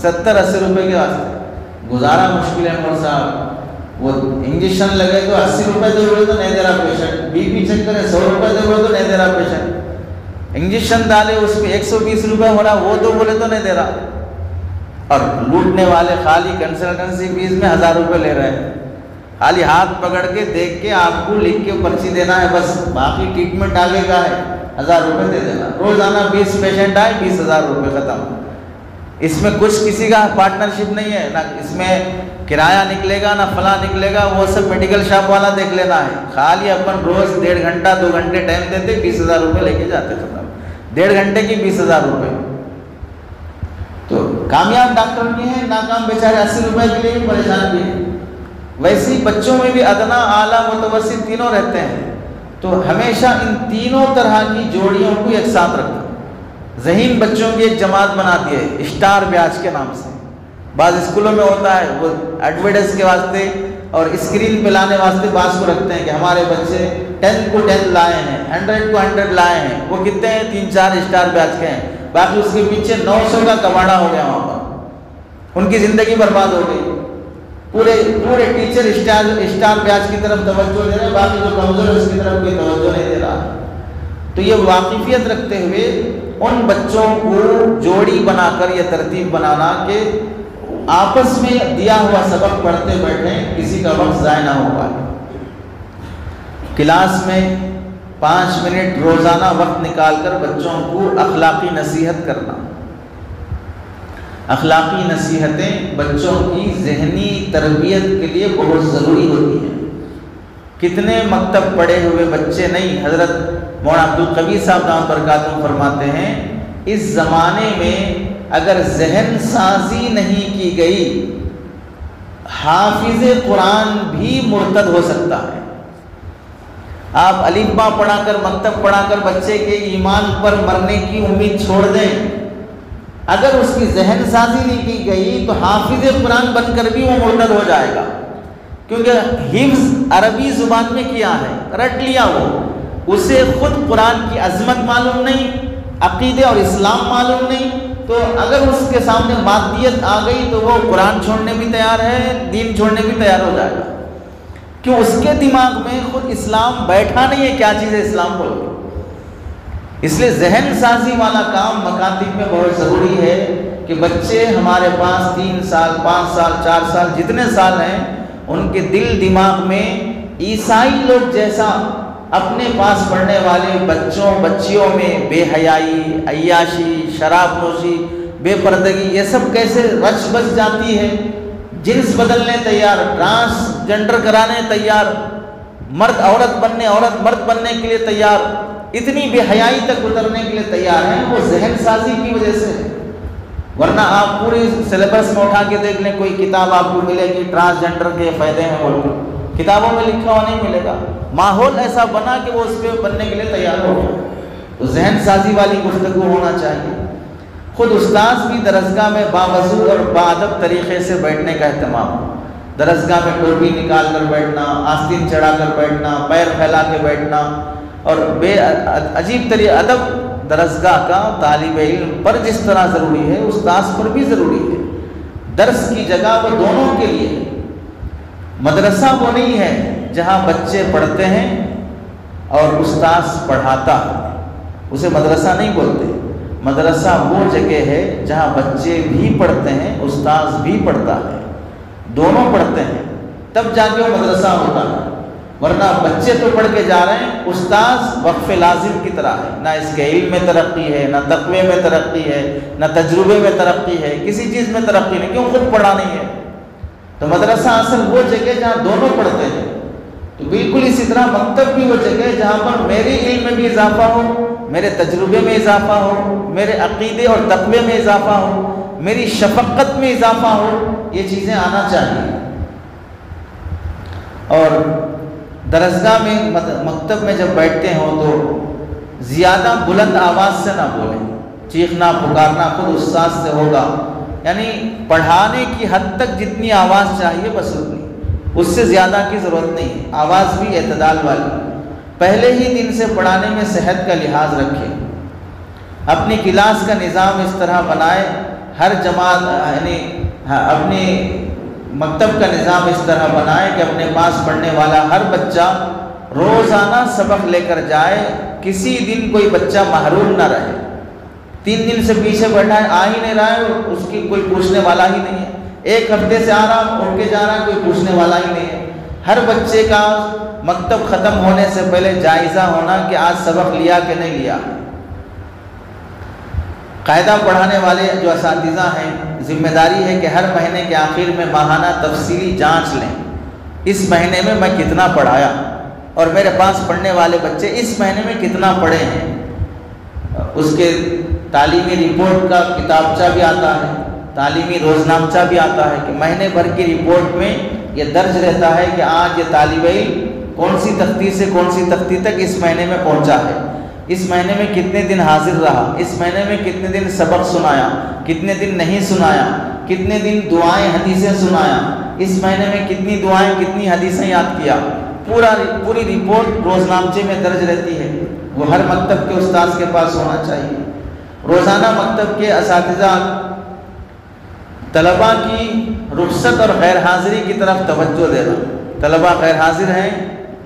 [SPEAKER 1] 70-80 روپے کے واسطے گزارا مشکل ہے. مول صاحب وہ انجیکشن لگے تو 80 روپے دے بولے تو نہیں دے رہا پیشنٹ. بی پی چیک کرے 100 روپے دے بولے تو نہیں دے رہا پیشنٹ. انجیکشن ڈالے اس پہ 120 روپے ہو رہا وہ تو بولے تو نہیں دے رہا. اور لوٹنے والے خالی کنسلٹنسی فیس میں 1000 روپے لے رہے ہیں. خالی ہاتھ پکڑ کے دیکھ کے آپ کو لکھ کے پرچی دینا ہے بس، باقی ٹریٹمنٹ آگے کا ہے 1000 روپے دے دینا. روزانہ 20 پیشنٹ آئے 20,000 روپے ختم. اس میں کچھ کسی کا پارٹنرشپ نہیں ہے، نہ اس میں کرایہ نکلے گا نہ فلاں نکلے گا. وہ سب میڈیکل شاپ والا دیکھ لینا ہے. خالی اپن روز 1.5 گھنٹہ 2 گھنٹے ٹائم دیتے 20,000 روپے لے کے جاتے ختم. 1.5 گھنٹے کی 20,000 روپے. تو کامیاب ڈاکٹر بھی ہیں، ناکام بیچارے 80 روپے کے لیے بھی پریشان بھی ہیں. ویسے ہی بچوں میں بھی ادنا، اعلیٰ، متوسط تینوں رہتے ہیں. تو ہمیشہ ان تینوں طرح کی جوڑیوں کو ایک ساتھ رکھنا. ذہین بچوں کی ایک جماعت بنا دی ہے اسٹار بیاج کے نام سے. بعض اسکولوں میں ہوتا ہے وہ ایڈورٹائز کے واسطے اور اسکرین پہ لانے واسطے بعض کو رکھتے ہیں کہ ہمارے بچے 10 کو 10 لائے ہیں، 100 کو 100 لائے ہیں. وہ کتنے ہیں؟ 3-4 اسٹار بیاج کے ہیں. باقی اس کے پیچھے 900 کا کباڑا ہو گیا وہاں پر. ان کی زندگی برباد ہو گئی. پورے ٹیچر اسٹار بیاج کی طرف توجہ دے رہے ہیں، باقی جو کمزور ہے اس کی طرف کوئی توجہ نہیں دے رہا. تو یہ واقفیت رکھتے ہوئے ان بچوں کو جوڑی بنا کر یہ ترتیب بنانا کہ آپس میں دیا ہوا سبق پڑھتے بیٹھیں، کسی کا وقت ضائع نہ ہو پائے. کلاس میں 5 منٹ روزانہ وقت نکال کر بچوں کو اخلاقی نصیحت کرنا. اخلاقی نصیحتیں بچوں کی ذہنی تربیت کے لیے بہت ضروری ہوتی ہیں. کتنے مکتب پڑھے ہوئے بچے نہیں. حضرت مولانا عبدالقوی صاحب دامت برکاتہ فرماتے ہیں اس زمانے میں اگر ذہن سازی نہیں کی گئی حافظ قرآن بھی مرتد ہو سکتا ہے. آپ الف با پڑھا کر مکتب پڑھا کر بچے کے ایمان پر مرنے کی امید چھوڑ دیں، اگر اس کی ذہن سازی نہیں کی گئی تو حافظ قرآن بن کر بھی وہ مرتد ہو جائے گا. کیونکہ حفظ عربی زبان میں کیا ہے، رٹ لیا وہ، اسے خود قرآن کی عظمت معلوم نہیں، عقیدے اور اسلام معلوم نہیں. تو اگر اس کے سامنے مادیت آ گئی تو وہ قرآن چھوڑنے بھی تیار ہے، دین چھوڑنے بھی تیار ہو جائے گا. کیوں؟ اس کے دماغ میں خود اسلام بیٹھا نہیں ہے. کیا چیز ہے اسلام بول کے؟ اس لیے ذہن سازی والا کام مکاتب میں بہت ضروری ہے کہ بچے ہمارے پاس 3 سال 5 سال 4 سال جتنے سال ہیں ان کے دل دماغ میں عیسائی لوگ جیسا اپنے پاس پڑھنے والے بچوں بچیوں میں بے حیائی، عیاشی، شراب نوشی، بے پردگی یہ سب کیسے رچ بس جاتی ہے. جنس بدلنے تیار، ٹرانسجنڈر کرانے تیار، مرد عورت بننے، عورت مرد بننے کے لیے تیار، اتنی بے حیائی تک اترنے کے لیے تیار ہیں، وہ ذہن سازی کی وجہ سے۔ ورنہ آپ پوری سلیبس میں اٹھا کے دیکھ لیں، کوئی کتاب آپ کو ملے گی ٹرانسجنڈر کے فائدے ہیں بول کر، کتابوں میں لکھا ہوا نہیں ملے گا۔ ماحول ایسا بنا کہ وہ اس پہ بننے کے لیے تیار ہو گیا، تو ذہن سازی والی گفتگو ہونا چاہیے۔ خود استاذ بھی درسگاہ میں باوضو اور باادب طریقے سے بیٹھنے کا اہتمام، درسگاہ میں ٹوپی نکال کر بیٹھنا، آستین چڑھا کر بیٹھنا، پیر پھیلا کے بیٹھنا، اور بے عجیب طریقے ادب درسگاہ کا طالب علم پر جس طرح ضروری ہے، استاذ پر بھی ضروری ہے۔ درس کی جگہ وہ دونوں کے لیے ہے۔ مدرسہ وہ نہیں ہے جہاں بچے پڑھتے ہیں اور استاذ پڑھاتا ہے، اسے مدرسہ نہیں بولتے۔ مدرسہ وہ جگہ ہے جہاں بچے بھی پڑھتے ہیں، استاذ بھی پڑھتا ہے، دونوں پڑھتے ہیں، تب جا کے وہ مدرسہ ہوتا ہے۔ ورنہ بچے تو پڑھ کے جا رہے ہیں، استاذ وقف لازم کی طرح ہے، نہ اس کے علم میں ترقی ہے، نہ تقوی میں ترقی ہے، نہ تجربے میں ترقی ہے، کسی چیز میں ترقی نہیں، کیوں خود پڑھا نہیں ہے۔ تو مدرسہ اصل وہ جگہ جہاں دونوں پڑھتے ہیں۔ تو بالکل اسی طرح مکتب بھی وہ جگہ ہے جہاں پر میرے علم میں بھی اضافہ ہو، میرے تجربے میں اضافہ ہو، میرے عقیدے اور تقوی میں اضافہ ہو، میری شفقت میں اضافہ ہو، یہ چیزیں آنا چاہیے۔ اور درسگاہ میں مکتب میں جب بیٹھتے ہوں تو زیادہ بلند آواز سے نہ بولیں، چیخنا پکارنا خود استاذ سے ہوگا، یعنی پڑھانے کی حد تک جتنی آواز چاہیے بس اتنی، اس سے زیادہ کی ضرورت نہیں ہے۔ آواز بھی اعتدال والی، پہلے ہی دن سے پڑھانے میں صحت کا لحاظ رکھیں، اپنی کلاس کا نظام اس طرح بنائے، ہر جماعت یعنی اپنی مکتب کا نظام اس طرح بنائے کہ اپنے پاس پڑھنے والا ہر بچہ روزانہ سبق لے کر جائے، کسی دن کوئی بچہ محروم نہ رہے۔ 3 دن سے پیچھے بیٹھا ہے، آ ہی نہیں رہا ہے، اس کی کوئی پوچھنے والا ہی نہیں ہے، 1 ہفتے سے آ رہا اٹھ کے جا رہا ہے، کوئی پوچھنے والا ہی نہیں ہے۔ ہر بچے کا مکتب ختم ہونے سے پہلے جائزہ ہونا کہ آج سبق لیا کہ نہیں لیا۔ قاعدہ پڑھانے والے جو اساتذہ ہیں، ذمہ داری ہے کہ ہر مہینے کے آخر میں ماہانہ تفصیلی جانچ لیں، اس مہینے میں میں کتنا پڑھایا اور میرے پاس پڑھنے والے بچے اس مہینے میں کتنا پڑھے ہیں۔ اس کے تعلیمی رپورٹ کا کتابچہ بھی آتا ہے، تعلیمی روزنامچہ بھی آتا ہے کہ مہینے بھر کی رپورٹ میں یہ درج رہتا ہے کہ آج یہ طالب علم کون سی تختی سے کون سی تختی تک اس مہینے میں پہنچا ہے، اس مہینے میں کتنے دن حاضر رہا، اس مہینے میں کتنے دن سبق سنایا، کتنے دن نہیں سنایا، کتنے دن دعائیں حدیثیں سنایا، اس مہینے میں کتنی دعائیں کتنی حدیثیں یاد کیا، پوری رپورٹ روزنامچے میں درج رہتی ہے۔ وہ ہر مکتب کے استاذ کے پاس ہونا چاہیے۔ روزانہ مکتب کے اساتذہ طلباء کی رخصت اور غیر حاضری کی طرف توجہ دینا۔ طلباء غیر حاضر ہیں،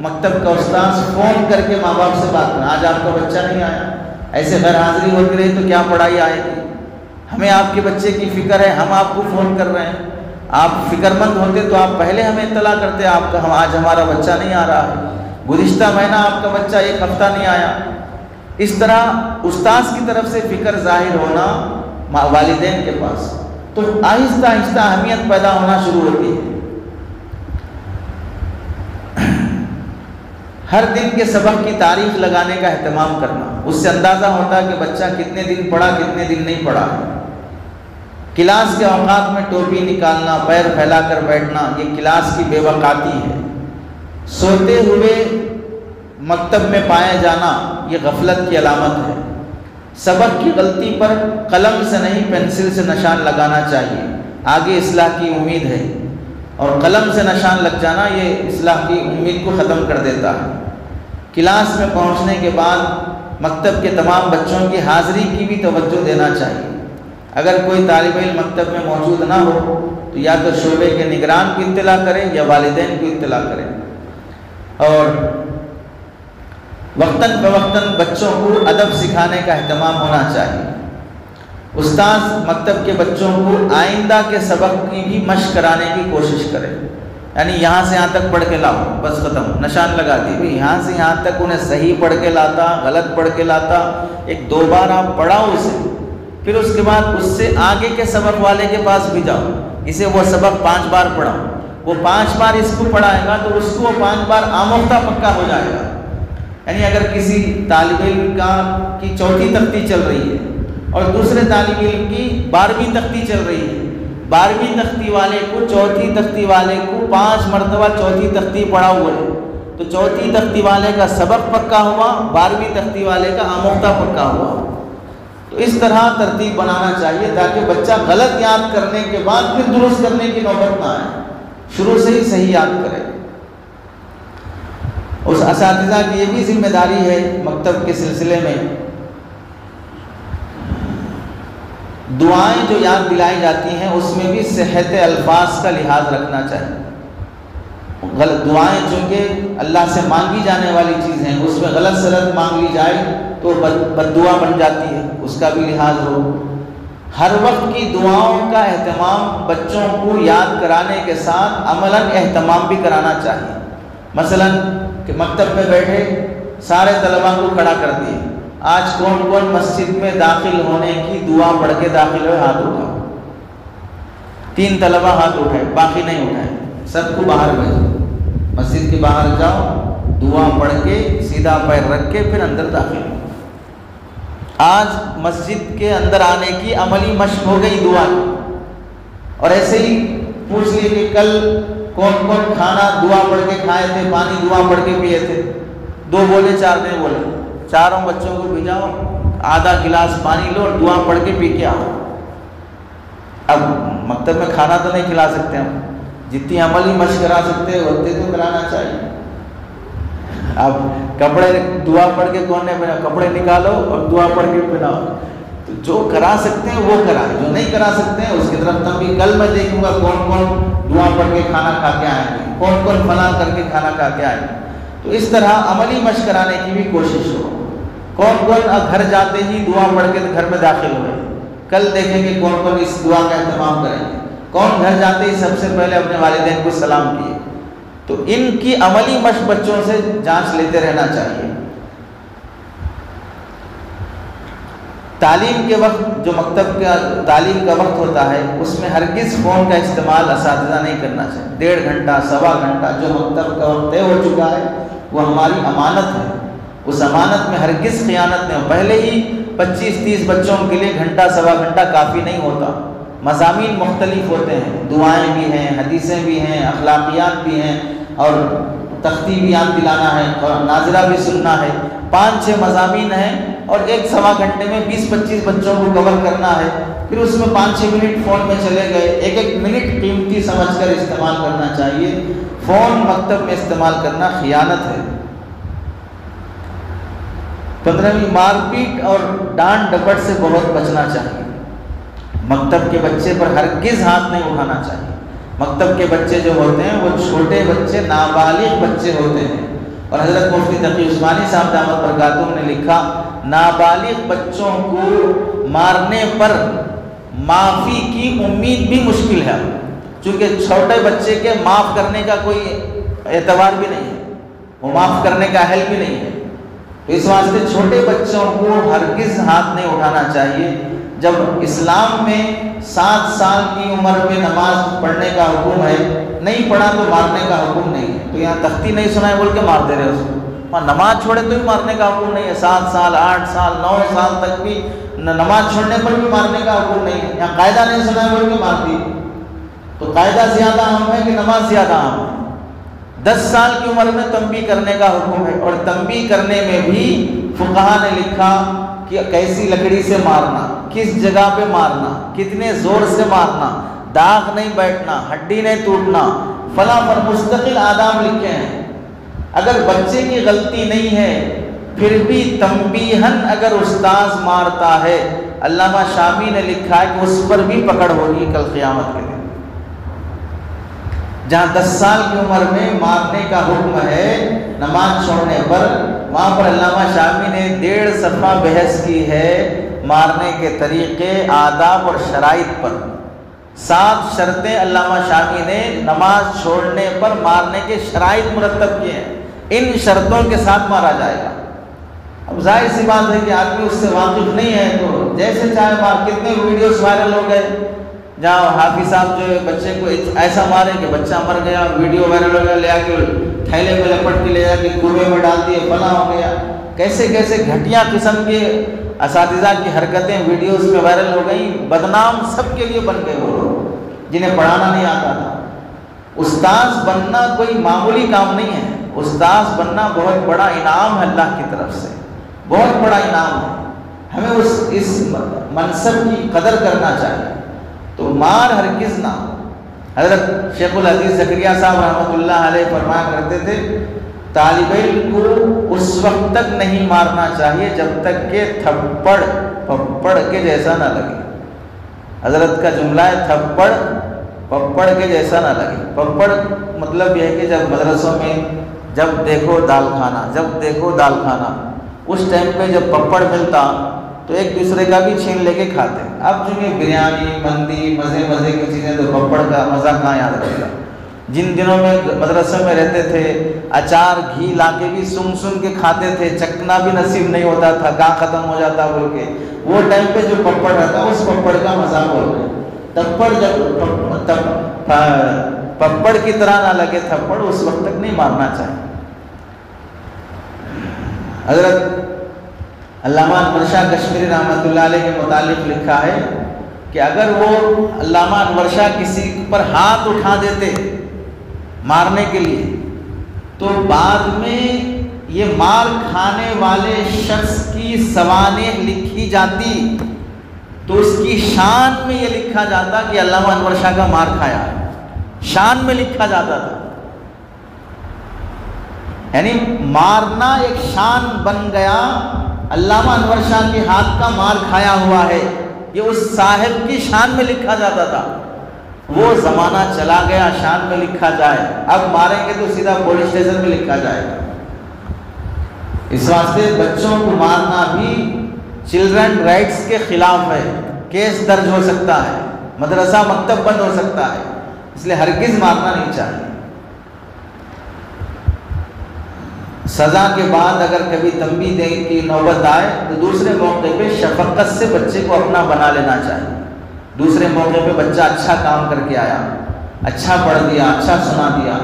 [SPEAKER 1] مکتب کا استاذ فون کر کے ماں باپ سے بات کرنا، آج آپ کا بچہ نہیں آیا، ایسے غیر حاضری ہوتی رہی تو کیا پڑھائی آئے گی؟ ہمیں آپ کے بچے کی فکر ہے، ہم آپ کو فون کر رہے ہیں، آپ فکر مند ہوتے تو آپ پہلے ہمیں اطلاع کرتے آپ کا آج ہمارا بچہ نہیں آ رہا ہے، گزشتہ مہینہ آپ کا بچہ 1 ہفتہ نہیں آیا۔ اس طرح استاذ کی طرف سے فکر ظاہر ہونا والدین کے پاس، تو آہستہ آہستہ اہمیت پیدا ہونا شروع ہوتی ہے۔ ہر دن کے سبق کی تاریخ لگانے کا اہتمام کرنا، اس سے اندازہ ہوتا ہے کہ بچہ کتنے دن پڑھا کتنے دن نہیں پڑھا۔ کلاس کے اوقات میں ٹوپی نکالنا، پیر پھیلا کر بیٹھنا، یہ کلاس کی بے وقاتی ہے۔ سوتے ہوئے مکتب میں پائے جانا یہ غفلت کی علامت ہے۔ سبق کی غلطی پر قلم سے نہیں پینسل سے نشان لگانا چاہیے، آگے اصلاح کی امید ہے، اور قلم سے نشان لگ جانا یہ اصلاح کی امید کو ختم کر دیتا ہے۔ کلاس میں پہنچنے کے بعد مکتب کے تمام بچوں کی حاضری کی بھی توجہ دینا چاہیے۔ اگر کوئی طالب علم مکتب میں موجود نہ ہو تو یا تو شعبے کے نگران کو اطلاع کریں یا والدین کو اطلاع کریں، اور وقتاً فوقتاً بچوں کو ادب سکھانے کا اہتمام ہونا چاہیے۔ استاذ مکتب کے بچوں کو آئندہ کے سبق کی بھی مشق کرانے کی کوشش کرے، یعنی یہاں سے یہاں تک پڑھ کے لاؤ، بس ختم، نشان لگا دی بھائی، یہاں سے یہاں تک انہیں صحیح پڑھ کے لاتا، غلط پڑھ کے لاتا، 1-2 بار آپ پڑھاؤ اسے، پھر اس کے بعد اس سے آگے کے سبق والے کے پاس بھی جاؤ، اسے وہ سبق 5 بار پڑھاؤ، وہ 5 بار اس کو پڑھائے گا تو اس کو وہ 5 بار آموختہ پکا ہو جائے گا. یعنی اگر کسی طالب علم کی 4تھی تختی چل رہی ہے اور دوسرے طالب علم کی 12ویں تختی چل رہی ہے، 12ویں تختی والے کو 4تھی تختی والے کو 5 مرتبہ 4تھی تختی پڑھا ہوا ہے تو 4تھی تختی والے کا سبق پکا ہوا، 12ویں تختی والے کا آموختہ پکا ہوا. تو اس طرح ترتیب بنانا چاہیے تاکہ بچہ غلط یاد کرنے کے بعد پھر درست کرنے کی نوبت نہ آئے، شروع سے ہی صحیح یاد کرے. اس اساتذہ کی یہ بھی ذمہ داری ہے مکتب کے سلسلے میں دعائیں جو یاد دلائی جاتی ہیں اس میں بھی صحت الفاظ کا لحاظ رکھنا چاہیے. غلط دعائیں چونکہ اللہ سے مانگی جانے والی چیز ہیں، اس میں غلط سلط مانگ لی جائے تو بد دعا بن جاتی ہے، اس کا بھی لحاظ ہو. ہر وقت کی دعاؤں کا اہتمام بچوں کو یاد کرانے کے ساتھ عملاً اہتمام بھی کرانا چاہیے. مثلاً کہ مکتب میں بیٹھے سارے طلباء کو کھڑا کر دیے، آج کون کون مسجد میں داخل ہونے کی دعا پڑھ کے داخل ہوئے، ہاتھ اٹھاؤ. 3 طلباء ہاتھ اٹھائے، باقی نہیں اٹھائے، سب کو باہر بھیجو، مسجد کے باہر جاؤ، دعا پڑھ کے سیدھا پیر رکھ کے پھر اندر داخل ہو. آج مسجد کے اندر آنے کی عملی مشق ہو گئی دعا کی. اور ایسے ہی پوچھ لیے کہ کل کون کون کھانا دعا پڑھ کے کھائے تھے، پانی دعا پڑھ کے پیے تھے. 2 بولے 4 نہیں بولے، چاروں بچوں کو بھیجاؤ، آدھا گلاس پانی لو اور دعا پڑھ کے پی کے آؤ. اب مکتب میں کھانا تو نہیں کھلا سکتے ہم، جتنی عملی مشق کرا سکتے ہوتے تو کرانا چاہیے. اب کپڑے دعا پڑھ کے کون نے پہنا، کپڑے نکالو اور دعا پڑھ کے پہناؤ. تو جو کرا سکتے ہیں وہ کرائیں، جو نہیں کرا سکتے ہیں اس کی طرف تم بھی. کل میں دیکھوں گا کون کون دعا پڑھ کے کھانا کھا کے آئیں گے، کون کون فلاں کر کے کھانا کھا کے آئیں گے. تو اس طرح عملی مشق کرانے کی بھی کوشش ہو. کون کون گھر جاتے ہی دعا پڑھ کے گھر میں داخل ہوئے، کل دیکھیں گے کون کون اس دعا کا اہتمام کریں گے. کون گھر جاتے ہی سب سے پہلے اپنے والدین کو سلام کیے. تو ان کی عملی مشق بچوں سے جانچ لیتے رہنا چاہیے. تعلیم کے وقت جو مکتب کا تعلیم کا وقت ہوتا ہے اس میں ہرگز فون کا استعمال اساتذہ نہیں کرنا چاہیے. 1.5 گھنٹہ 1.25 گھنٹہ جو مکتب کا وقت طے ہو چکا ہے وہ ہماری امانت ہے، اس امانت میں ہرگز خیانت نہیں ہو. پہلے ہی 25-30 بچوں کے لیے 1 گھنٹہ 1.25 گھنٹہ کافی نہیں ہوتا. مضامین مختلف ہوتے ہیں، دعائیں بھی ہیں، حدیثیں بھی ہیں، اخلاقیات بھی ہیں اور تختی بھی یاد دلانا ہے اور ناظرہ بھی سننا ہے. 5-6 مضامین ہیں اور 1-1.25 گھنٹے میں 20-25 بچوں کو کور کرنا ہے. پھر اس میں 5-6 منٹ فون میں چلے گئے. 1-1 منٹ قیمتی سمجھ کر استعمال کرنا چاہیے. فون مکتب میں استعمال کرنا خیانت ہے. 15ویں مار پیٹ اور ڈانٹ ڈپٹ سے بہت بچنا چاہیے. مکتب کے بچے پر ہرگز ہاتھ نہیں اٹھانا چاہیے. مکتب کے بچے جو ہوتے ہیں وہ چھوٹے بچے، نابالغ بچے ہوتے ہیں. اور حضرت مفتی تقی عثمانی صاحب دامت برکاتہم نے لکھا نابالغ بچوں کو مارنے پر معافی کی امید بھی مشکل ہے، چونکہ چھوٹے بچے کے معاف کرنے کا کوئی اعتبار بھی نہیں ہے، وہ معاف کرنے کا اہل بھی نہیں ہے. تو اس واسطے چھوٹے بچوں کو ہرگز ہاتھ نہیں اٹھانا چاہیے. جب اسلام میں 7 سال کی عمر میں نماز پڑھنے کا حکم ہے، نہیں پڑھا تو مارنے کا حکم نہیں ہے. تو یہاں تختی نہیں سنائے بول کے مار دے رہے اس کو. وہاں نماز چھوڑے تو بھی مارنے کا حکم نہیں ہے. 7 سال 8 سال 9 سال تک بھی نماز چھوڑنے پر بھی مارنے کا حکم نہیں ہے. یہاں قاعدہ نہیں سنائے بول کے مار دی. تو قاعدہ زیادہ اہم ہے کہ نماز زیادہ اہم ہے؟ 10 سال کی عمر میں تنبیہ کرنے کا حکم ہے، اور تنبیہ کرنے میں بھی فقہا نے لکھا کہ کیسی لکڑی سے مارنا، کس جگہ پہ مارنا، کتنے زور سے مارنا، داغ نہیں بیٹھنا، ہڈی نہیں ٹوٹنا، فلاں پر مستقل آداب لکھے ہیں. اگر بچے کی غلطی نہیں ہے پھر بھی تنبیہن اگر استاذ مارتا ہے، علامہ شامی نے لکھا ہے کہ اس پر بھی پکڑ ہوگی کل قیامت کے دن. جہاں 10 سال کی عمر میں مارنے کا حکم ہے نماز چھوڑنے پر، وہاں پر علامہ شامی نے 1.5 صفحہ بحث کی ہے مارنے کے طریقے، آداب اور شرائط پر. 7 شرطیں علامہ شامی نے نماز چھوڑنے پر مارنے کے شرائط مرتب کیے ہیں. ان شرطوں کے ساتھ مارا جائے گا. اب ظاہر سی بات ہے کہ آدمی اس سے واقف نہیں ہے تو جیسے چاہے مار. کتنے ویڈیوز وائرل ہو گئے جہاں حافظ صاحب جو ہے بچے کو ایسا مارے کہ بچہ مر گیا، ویڈیو وائرل ہو گیا، لے آ کے تھیلے میں لپٹ کے لے جا کے کنویں میں ڈال دیے، فلاں ہو گیا. کیسے کیسے گھٹیا قسم کے اساتذہ کی حرکتیں ویڈیوز میں وائرل ہو گئیں. بدنام سب کے لیے بن گئے وہ لوگ جنہیں پڑھانا نہیں آتا تھا. استاذ بننا کوئی معمولی کام نہیں ہے. استاذ بننا بہت بڑا انعام ہے اللہ کی طرف سے، بہت بڑا انعام ہے. ہمیں اس منصب کی قدر کرنا چاہیے. تو مار ہرگز نہ. حضرت شیخ الحدیث زکریا صاحب رحمۃ اللہ علیہ فرمایا کرتے تھے طالب علم کو اس وقت تک نہیں مارنا چاہیے جب تک کہ تھپڑ پپڑ کے جیسا نہ لگے. حضرت کا جملہ ہے تھپڑ پپڑ کے جیسا نہ لگے. پپڑ مطلب یہ ہے کہ جب مدرسوں میں جب دیکھو دال کھانا، جب دیکھو دال کھانا، اس ٹائم پہ جب پپڑ ملتا تو ایک دوسرے کا بھی چھین لے کے کھاتے. اب جو یہ بریانی مندی مزے کی چیزیں تو پپڑ کا مزہ کہاں یاد رکھے گا. جن دنوں میں مدرسے میں رہتے تھے اچار گھی لا کے بھی سن کے کھاتے تھے، چکنا بھی نصیب نہیں ہوتا تھا، کہاں ختم ہو جاتا بول کے. وہ ٹائم پہ جو پپڑ رہتا اس پپڑ کا مزہ بول رہے. تپڑ جب پپڑ کی طرح نہ لگے تھپڑ، اس وقت تک نہیں مارنا چاہیے. حضرت علامہ انور شاہ کشمیری رحمۃ اللہ علیہ کے متعلق لکھا ہے کہ اگر وہ علامہ انور شاہ کسی پر ہاتھ اٹھا دیتے مارنے کے لیے تو بعد میں یہ مار کھانے والے شخص کی سوانح لکھی جاتی تو اس کی شان میں یہ لکھا جاتا کہ علامہ انور شاہ کا مار کھایا ہے. شان میں لکھا جاتا تھا. یعنی مارنا ایک شان بن گیا. علامہ انور شاہ کے ہاتھ کا مار کھایا ہوا ہے، یہ اس صاحب کی شان میں لکھا جاتا تھا. وہ زمانہ چلا گیا شان میں لکھا جائے. اب ماریں گے تو سیدھا پولیس اسٹیشن میں لکھا جائے گا. اس واسطے بچوں کو مارنا بھی چلڈرن رائٹس کے خلاف ہے. کیس درج ہو سکتا ہے، مدرسہ مکتب بند ہو سکتا ہے. اس لیے ہرگز مارنا نہیں چاہیے. سزا کے بعد اگر کبھی تنبیہ دینے کی نوبت آئے تو دوسرے موقع پہ شفقت سے بچے کو اپنا بنا لینا چاہیے. دوسرے موقع پہ بچہ اچھا کام کر کے آیا، اچھا پڑھ دیا، اچھا سنا دیا،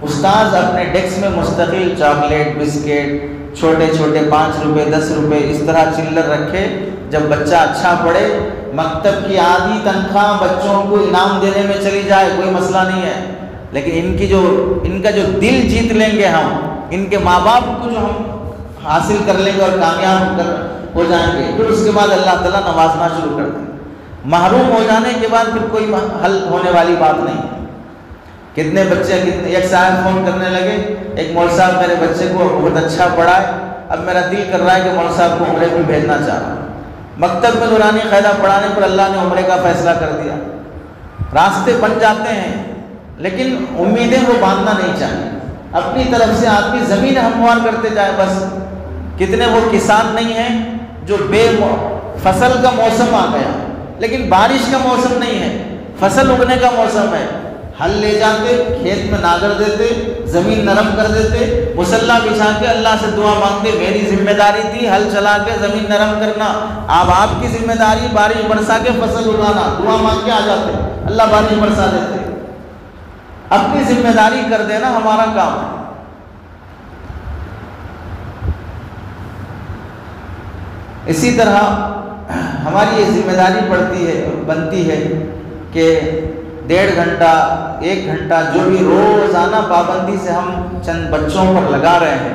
[SPEAKER 1] استاذ اپنے ڈیسک میں مستقل چاکلیٹ بسکٹ چھوٹے چھوٹے 5 روپے 10 روپے اس طرح چلر رکھے. جب بچہ اچھا پڑھے مکتب کی آدھی تنخواہ بچوں کو انعام دینے میں چلی جائے، کوئی مسئلہ نہیں ہے. لیکن ان کا جو دل جیت لیں گے ہم، ان کے ماں باپ کو جو ہم حاصل کر لیں گے اور کامیاب ہو جائیں گے، پھر اس کے بعد اللہ تعالیٰ نوازنا شروع کر دیں. محروم ہو جانے کے بعد پھر کوئی حل ہونے والی بات نہیں. کتنے بچے ایک صاحب فون کرنے لگے، ایک مول صاحب میرے بچے کو بہت اچھا پڑھائے، اب میرا دل کر رہا ہے کہ مول صاحب کو عمرے پہ بھیجنا چاہ رہا ہوں. مکتب میں نورانی قاعدہ پڑھانے پر اللہ نے عمرے کا فیصلہ کر دیا. راستے بن جاتے ہیں لیکن امیدیں وہ باندھنا نہیں چاہیے. اپنی طرف سے آدمی زمین ہموار کرتے جائے بس. کتنے وہ کسان نہیں ہیں جو فصل کا موسم آ گیا لیکن بارش کا موسم نہیں ہے، فصل اگنے کا موسم ہے، ہل لے جاتے کھیت میں ناگر دیتے، زمین نرم کر دیتے، مصلا بچھا کے اللہ سے دعا مانگتے میری ذمہ داری تھی ہل چلا کے زمین نرم کرنا، اب آپ کی ذمہ داری بارش برسا کے فصل اگانا. دعا مانگ کے آ جاتے، اللہ بارش برسا دیتے. اپنی ذمہ داری کر دینا ہمارا کام ہے. اسی طرح ہماری یہ ذمہ داری بنتی ہے کہ 1.5 گھنٹہ 1 گھنٹہ جو بھی روزانہ پابندی سے ہم چند بچوں پر لگا رہے ہیں،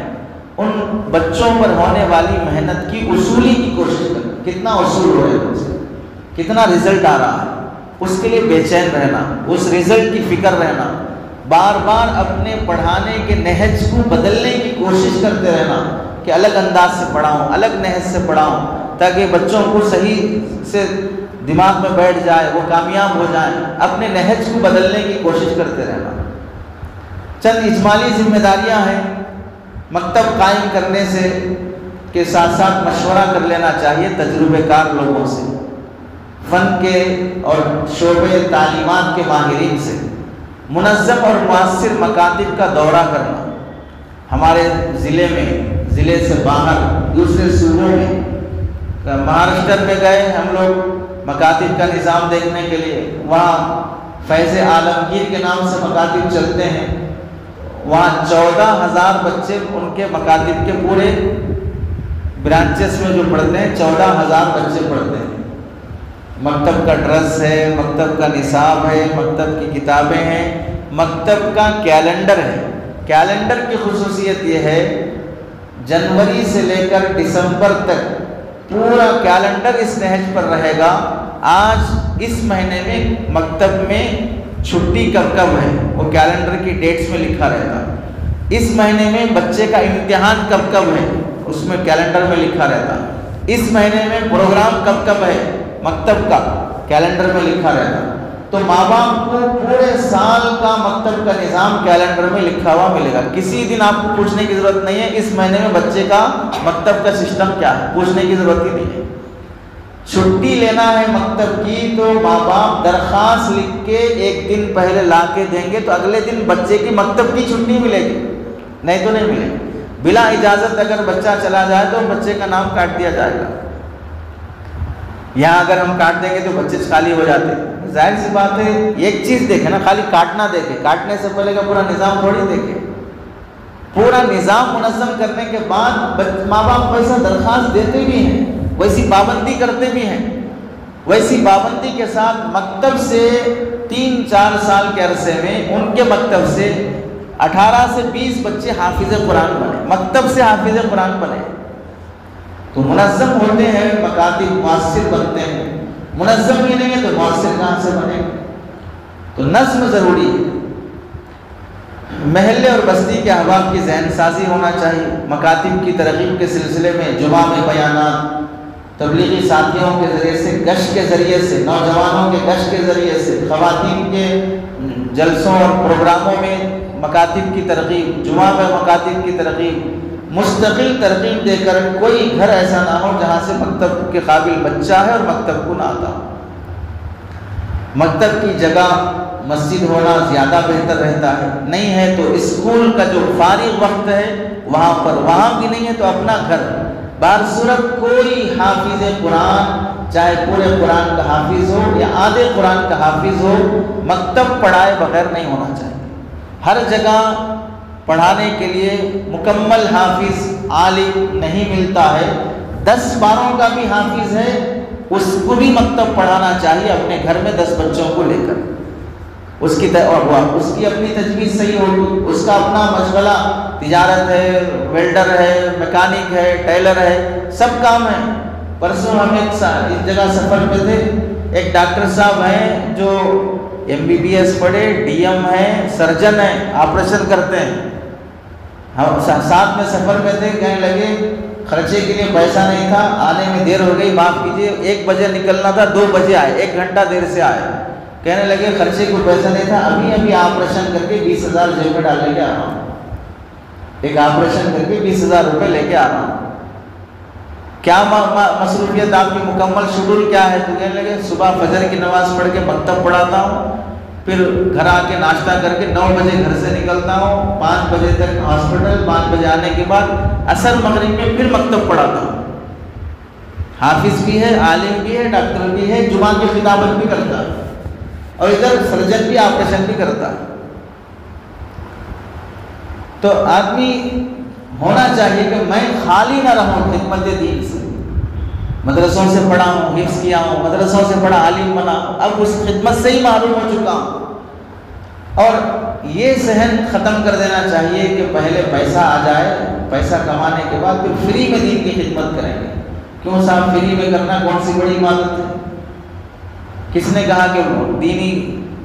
[SPEAKER 1] ان بچوں پر ہونے والی محنت کی وصولی کی کوشش کریں. کتنا وصول ہو رہا ہے، کتنا رزلٹ آ رہا ہے، اس کے لیے بے چین رہنا، اس رزلٹ کی فکر رہنا، بار بار اپنے پڑھانے کے نہج کو بدلنے کی کوشش کرتے رہنا کہ الگ انداز سے پڑھاؤں، الگ نہج سے پڑھاؤں، تاکہ بچوں کو صحیح سے دماغ میں بیٹھ جائے، وہ کامیاب ہو جائیں. اپنے نہج کو بدلنے کی کوشش کرتے رہنا. چند اجمالی ذمہ داریاں ہیں. مکتب قائم کرنے سے کے ساتھ ساتھ مشورہ کر لینا چاہیے تجربے کار لوگوں سے، فن کے اور شعبے تعلیمات کے ماہرین سے. منظم اور مؤثر مکاتب کا دورہ کرنا. ہمارے ضلع میں، ضلع سے باہر دوسرے صوبوں میں، مہاراشٹر میں گئے ہم لوگ، مکاتب کا نظام دیکھنے کے لیے، وہاں فیض عالمگیر کے نام سے مکاتب چلتے ہیں، وہاں 14,000 بچے ان کے مکاتب کے پورے برانچز میں جو پڑھتے ہیں 14,000 بچے پڑھتے ہیں۔ مکتب کا ڈریس ہے، مکتب کا نصاب ہے، مکتب کی کتابیں ہیں، مکتب کا کیلنڈر ہے۔ کیلنڈر کی خصوصیت یہ ہے جنوری سے لے کر دسمبر تک پورا کیلنڈر اس نہج پر رہے گا، آج اس مہینے میں مکتب میں چھٹی کب کب ہے، وہ کیلنڈر کی ڈیٹس میں لکھا رہتا ہے۔ اس مہینے میں بچے کا امتحان کب کب ہے، اس میں کیلنڈر میں لکھا رہتا ہے۔ اس مہینے میں پروگرام کب کب ہے مکتب کا، کیلنڈر میں لکھا رہتا ہے۔ تو ماں باپ کو پورے سال کا مکتب کا نظام کیلنڈر میں لکھا ہوا ملے گا، کسی دن آپ کو پوچھنے کی ضرورت نہیں ہے اس مہینے میں بچے کا مکتب کا سسٹم کیا ہے، پوچھنے کی ضرورت ہی نہیں ہے۔ چھٹی لینا ہے مکتب کی تو ماں باپ درخواست لکھ کے ایک دن پہلے لا کے دیں گے، تو اگلے دن بچے کی مکتب کی چھٹی ملے گی، نہیں تو نہیں ملے گی۔ بلا اجازت اگر بچہ چلا جائے تو بچے کا نام کاٹ دیا جائے گا۔ یہاں اگر ہم کاٹ دیں گے تو بچے خالی ہو جاتے ہیں، ظاہر سی بات ہے۔ ایک چیز دیکھیں نا، خالی کاٹنا دیکھیں، کاٹنے سے پہلے کا پورا نظام تھوڑی دیکھیں۔ پورا نظام منظم کرنے کے بعد ماں باپ ویسا درخواست دیتے بھی ہیں، ویسی پابندی کرتے بھی ہیں، ویسی پابندی کے ساتھ مکتب سے 3-4 سال کے عرصے میں ان کے مکتب سے 18 سے 20 بچے حافظ قرآن بنے، مکتب سے حافظ قرآن بنے۔ تو منظم ہوتے ہیں مکاتب، مؤثر بنتے ہیں۔ منظم ہی نہیں ہے تو مؤثر کہاں سے بنے گا؟ تو نظم ضروری ہے۔ محلے اور بستی کے احباب کی ذہن سازی ہونا چاہیے۔ مکاتب کی ترغیب کے سلسلے میں جمعہ میں بیانات، تبلیغی ساتھیوں کے ذریعے سے، گشت کے ذریعے سے، نوجوانوں کے گشت کے ذریعے سے، خواتین کے جلسوں اور پروگراموں میں مکاتب کی ترغیب، جمعہ میں مکاتب کی ترغیب، مستقل ترغیب دے کر کوئی گھر ایسا نہ ہو جہاں سے مکتب کے قابل بچہ ہے اور مکتب کو نہ آتا ہو۔ مکتب کی جگہ مسجد ہونا زیادہ بہتر رہتا ہے، نہیں ہے تو اسکول کا جو فارغ وقت ہے وہاں پر، وہاں بھی نہیں ہے تو اپنا گھر۔ بہر صورت کوئی حافظ قرآن، چاہے پورے قرآن کا حافظ ہو یا آدھے قرآن کا حافظ ہو، مکتب پڑھائے بغیر نہیں ہونا چاہیے۔ ہر جگہ پڑھانے کے لیے مکمل حافظ عالم نہیں ملتا ہے، 10-12 کا بھی حافظ ہے، اس کو بھی مکتب پڑھانا چاہیے اپنے گھر میں 10 بچوں کو لے کر۔ اس کی اپنی تجویز صحیح ہوگی، اس کا اپنا مشغلہ تجارت ہے، ویلڈر ہے، میکینک ہے، ٹیلر ہے، سب کام ہے۔ پرسوں ہم ایک جگہ سفر پہ تھے، ایک ڈاکٹر صاحب ہیں جو MBBS پڑھے، DM ہیں، سرجن ہیں، آپریشن کرتے ہیں۔ ہم ساتھ میں سفر میں تھے، کہنے لگے خرچے کے لیے پیسہ نہیں تھا، آنے میں دیر ہو گئی، معاف کیجیے، 1 بجے نکلنا تھا، 2 بجے آئے، 1 گھنٹہ دیر سے آئے۔ کہنے لگے خرچے کو پیسہ نہیں تھا، ابھی آپریشن کر کے 20,000 جیب میں ڈال لے کے آ رہا ہوں، ایک آپریشن کر کے 20,000 روپے لے کے آ رہا ہوں۔ کیا مصروفیت آپ کی مکمل شیڈول کیا ہے؟ تو کہنے لگے صبح فجر کی نماز پڑھ کے مکتب پڑھاتا ہوں، پھر گھر آ کے ناشتہ کر کے 9 بجے گھر سے نکلتا ہوں، 5 بجے تک ہاسپٹل، 5 بجے آنے کے بعد عصر مغرب میں پھر مکتب پڑھاتا ہوں۔ حافظ بھی ہے، عالم بھی ہے، ڈاکٹر بھی ہے، جمعہ کی خطابت بھی کرتا ہے، اور ادھر سرجن بھی آپریشن بھی کرتا ہے۔ تو آدمی ہونا چاہیے کہ میں خالی نہ رہوں خدمت دین سے، مدرسوں سے پڑھا ہوں، حفظ کیا ہوں، مدرسوں سے پڑھا، عالم بنا ہوں، اب اس خدمت سے ہی محروم ہو چکا ہوں۔ اور یہ ذہن ختم کر دینا چاہیے کہ پہلے پیسہ آ جائے، پیسہ کمانے کے بعد پھر فری میں دین کی خدمت کریں گے۔ کیوں صاحب فری میں کرنا کون سی بڑی عبادت ہے؟ کس نے کہا کہ دینی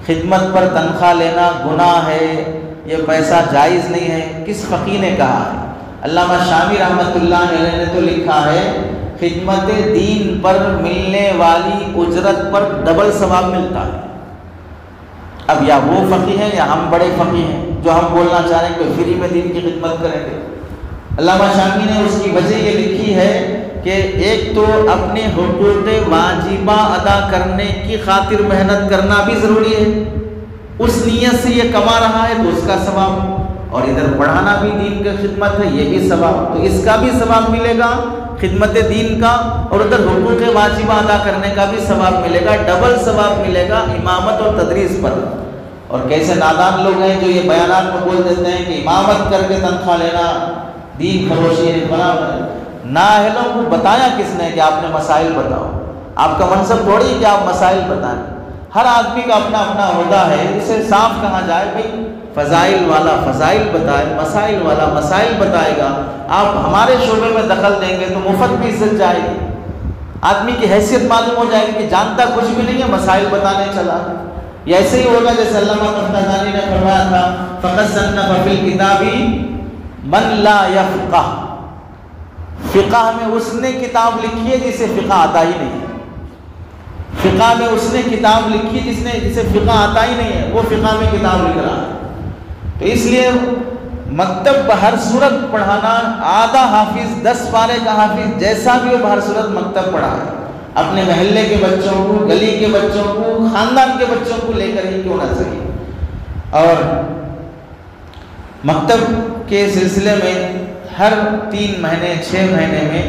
[SPEAKER 1] خدمت پر تنخواہ لینا گناہ ہے، یہ پیسہ جائز نہیں ہے؟ کس فقیہ نے کہا ہے؟ علامہ شامی رحمۃ اللہ علیہ نے تو لکھا ہے خدمت دین پر ملنے والی اجرت پر ڈبل ثواب ملتا ہے۔ اب یا وہ فقیہ ہیں یا ہم بڑے فقیہ ہیں جو ہم بولنا چاہ رہے ہیں کہ فری میں دین کی خدمت کریں گے۔ علامہ شامی نے اس کی وجہ یہ لکھی ہے کہ ایک تو اپنے حقوق واجبہ ادا کرنے کی خاطر محنت کرنا بھی ضروری ہے، اس نیت سے یہ کما رہا ہے تو اس کا ثواب، اور ادھر پڑھانا بھی دین کی خدمت ہے، یہ بھی ثواب، تو اس کا بھی ثواب ملے گا، خدمت دین کا، اور ادھر حقوق واجبہ ادا کرنے کا بھی ثواب ملے گا، ڈبل ثواب ملے گا امامت اور تدریس پر۔ اور کیسے نادان لوگ ہیں جو یہ بیانات میں بول دیتے ہیں کہ امامت کر کے تنخواہ لینا دین فروشی ہے، فلاں۔ نااہلوں کو بتایا کس نے کہ آپ نے مسائل بتاؤ؟ آپ کا منصب تھوڑی کہ آپ مسائل بتائیں۔ ہر آدمی کا اپنا اپنا عہدہ ہے، اسے صاف کہا جائے بھائی فضائل والا فضائل بتائے، مسائل والا مسائل بتائے گا۔ آپ ہمارے شعبے میں دخل دیں گے تو مفت بھی عزت جائے گی، آدمی کی حیثیت معلوم ہو جائے گی کہ جانتا کچھ بھی نہیں ہے، مسائل بتانے چلا۔ یہ ایسے ہی ہوگا جیسے علامہ طفتازانی نے فرمایا تھا فقط صنف فی الکتاب من لا یفقہ، فقہ میں اس نے کتاب لکھی ہے جسے فقہ آتا ہی نہیں ہے، فقہ میں اس نے کتاب لکھی ہے جسے فقہ آتا ہی نہیں ہے، وہ فقہ میں کتاب لکھ رہا ہے۔ تو اس لیے مکتب بہر صورت پڑھانا، آدھا حافظ 10 پارے کا حافظ جیسا بھی ہو بہر صورت مکتب پڑھا ہے، اپنے محلے کے بچوں کو، گلی کے بچوں کو، خاندان کے بچوں کو لے کر ہی کیوں نہ صحیح۔ اور مکتب کے سلسلے میں ہر 3 مہینے 6 مہینے میں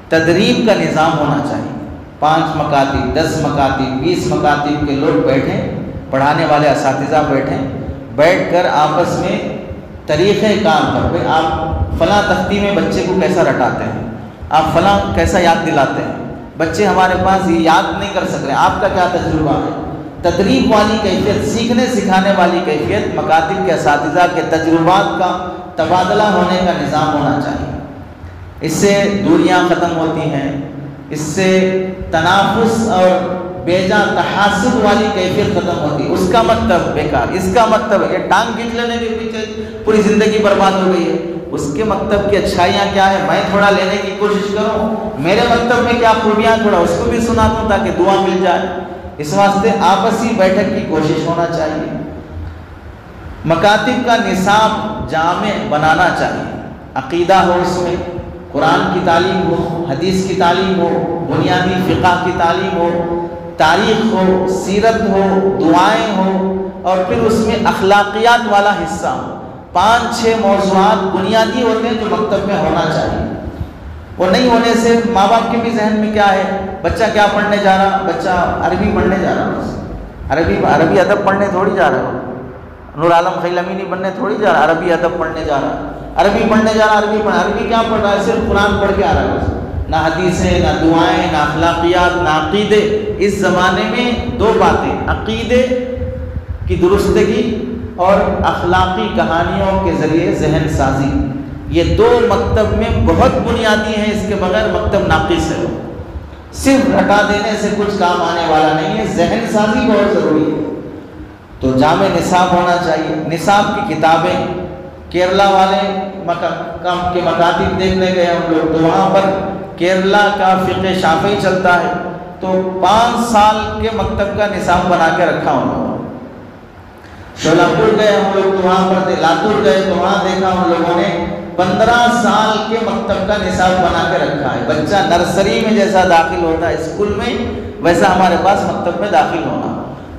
[SPEAKER 1] تدریب کا نظام ہونا چاہیے، 5 مکاتب 10 مکاتب 20 مکاتب کے لوگ بیٹھیں، پڑھانے والے اساتذہ بیٹھ کر آپس میں طریقہ کار پر، بھائی آپ فلاں تختی میں بچے کو کیسا رٹاتے ہیں، آپ فلاں کیسا یاد دلاتے ہیں، بچے ہمارے پاس یہ یاد نہیں کر سک رہے، آپ کا کیا تجربہ ہے۔ تدریب والی کیفیت، سیکھنے سکھانے والی کیفیت، مکاتب کے اساتذہ کے تجربات کا تبادلہ ہونے کا نظام ہونا چاہیے۔ اس سے دوریاں ختم ہوتی ہیں، اس سے تنافس اور بیجا تحاسب والی کیفیت ختم ہوتی ہے۔ اس کا مکتب بیکار، اس کا مکتب، یہ ٹانگ کھینچ لینے کے پیچھے پوری زندگی برباد ہو گئی ہے۔ اس کے مکتب کی اچھائیاں کیا ہے، میں تھوڑا لینے کی کوشش کروں، میرے مکتب میں کیا خوبیاں تھوڑا اس کو بھی سنا دوں تاکہ دعا مل جائے۔ اس واسطے آپسی بیٹھک کی کوشش ہونا چاہیے۔ مکاتب کا نصاب جامع بنانا چاہیے، عقیدہ ہو اس میں، قرآن کی تعلیم ہو، حدیث کی تعلیم ہو، بنیادی فقہ کی تعلیم ہو، تاریخ ہو، سیرت ہو، دعائیں ہو، اور پھر اس میں اخلاقیات والا حصہ ہو۔ 5-6 موضوعات بنیادی ہوتے ہیں جو مکتب میں ہونا چاہیے۔ وہ نہیں ہونے سے ماں باپ کے بھی ذہن میں کیا ہے، بچہ کیا پڑھنے جا رہا، بچہ عربی پڑھنے جا رہا، بس عربی ادب پڑھنے تھوڑی جا رہا، نور عالم خیلمینی بننے تھوڑی جا رہا، عربی ادب پڑھنے جا رہا، عربی پڑھنے جا رہا، عربی کیا پڑھ رہا ہے، صرف قرآن پڑھ کے آ رہا ہے بس، نہ حدیثیں، نہ دعائیں، نہ اخلاقیات، نہ عقیدے۔ اس زمانے میں 2 باتیں، عقیدے کی درستگی اور اخلاقی کہانیوں کے ذریعے ذہن سازی، یہ 2 مکتب میں بہت بنیادی ہیں، اس کے بغیر مکتب ناقص ہے۔ صرف رٹا دینے سے کچھ کام آنے والا نہیں ہے، ذہن سازی بہت ضروری ہے۔ تو جامع نصاب ہونا چاہیے، نصاب کی کتابیں، کیرلا والے کے مکاتب دیکھنے گئے ہم لوگ، تو وہاں پر کیرلا کا فقہ شافعی چلتا ہے، تو 5 سال کے مکتب کا نصاب بنا کے رکھا انہوں نے۔ شولپور گئے ہم لوگ تو وہاں پر، لاتور گئے تو وہاں دیکھا ہم لوگوں نے 15 سال کے مکتب کا نصاب بنا کے رکھا ہے۔ بچہ نرسری میں جیسا داخل ہوتا ہے اسکول میں، ویسا ہمارے پاس مکتب میں داخل ہونا۔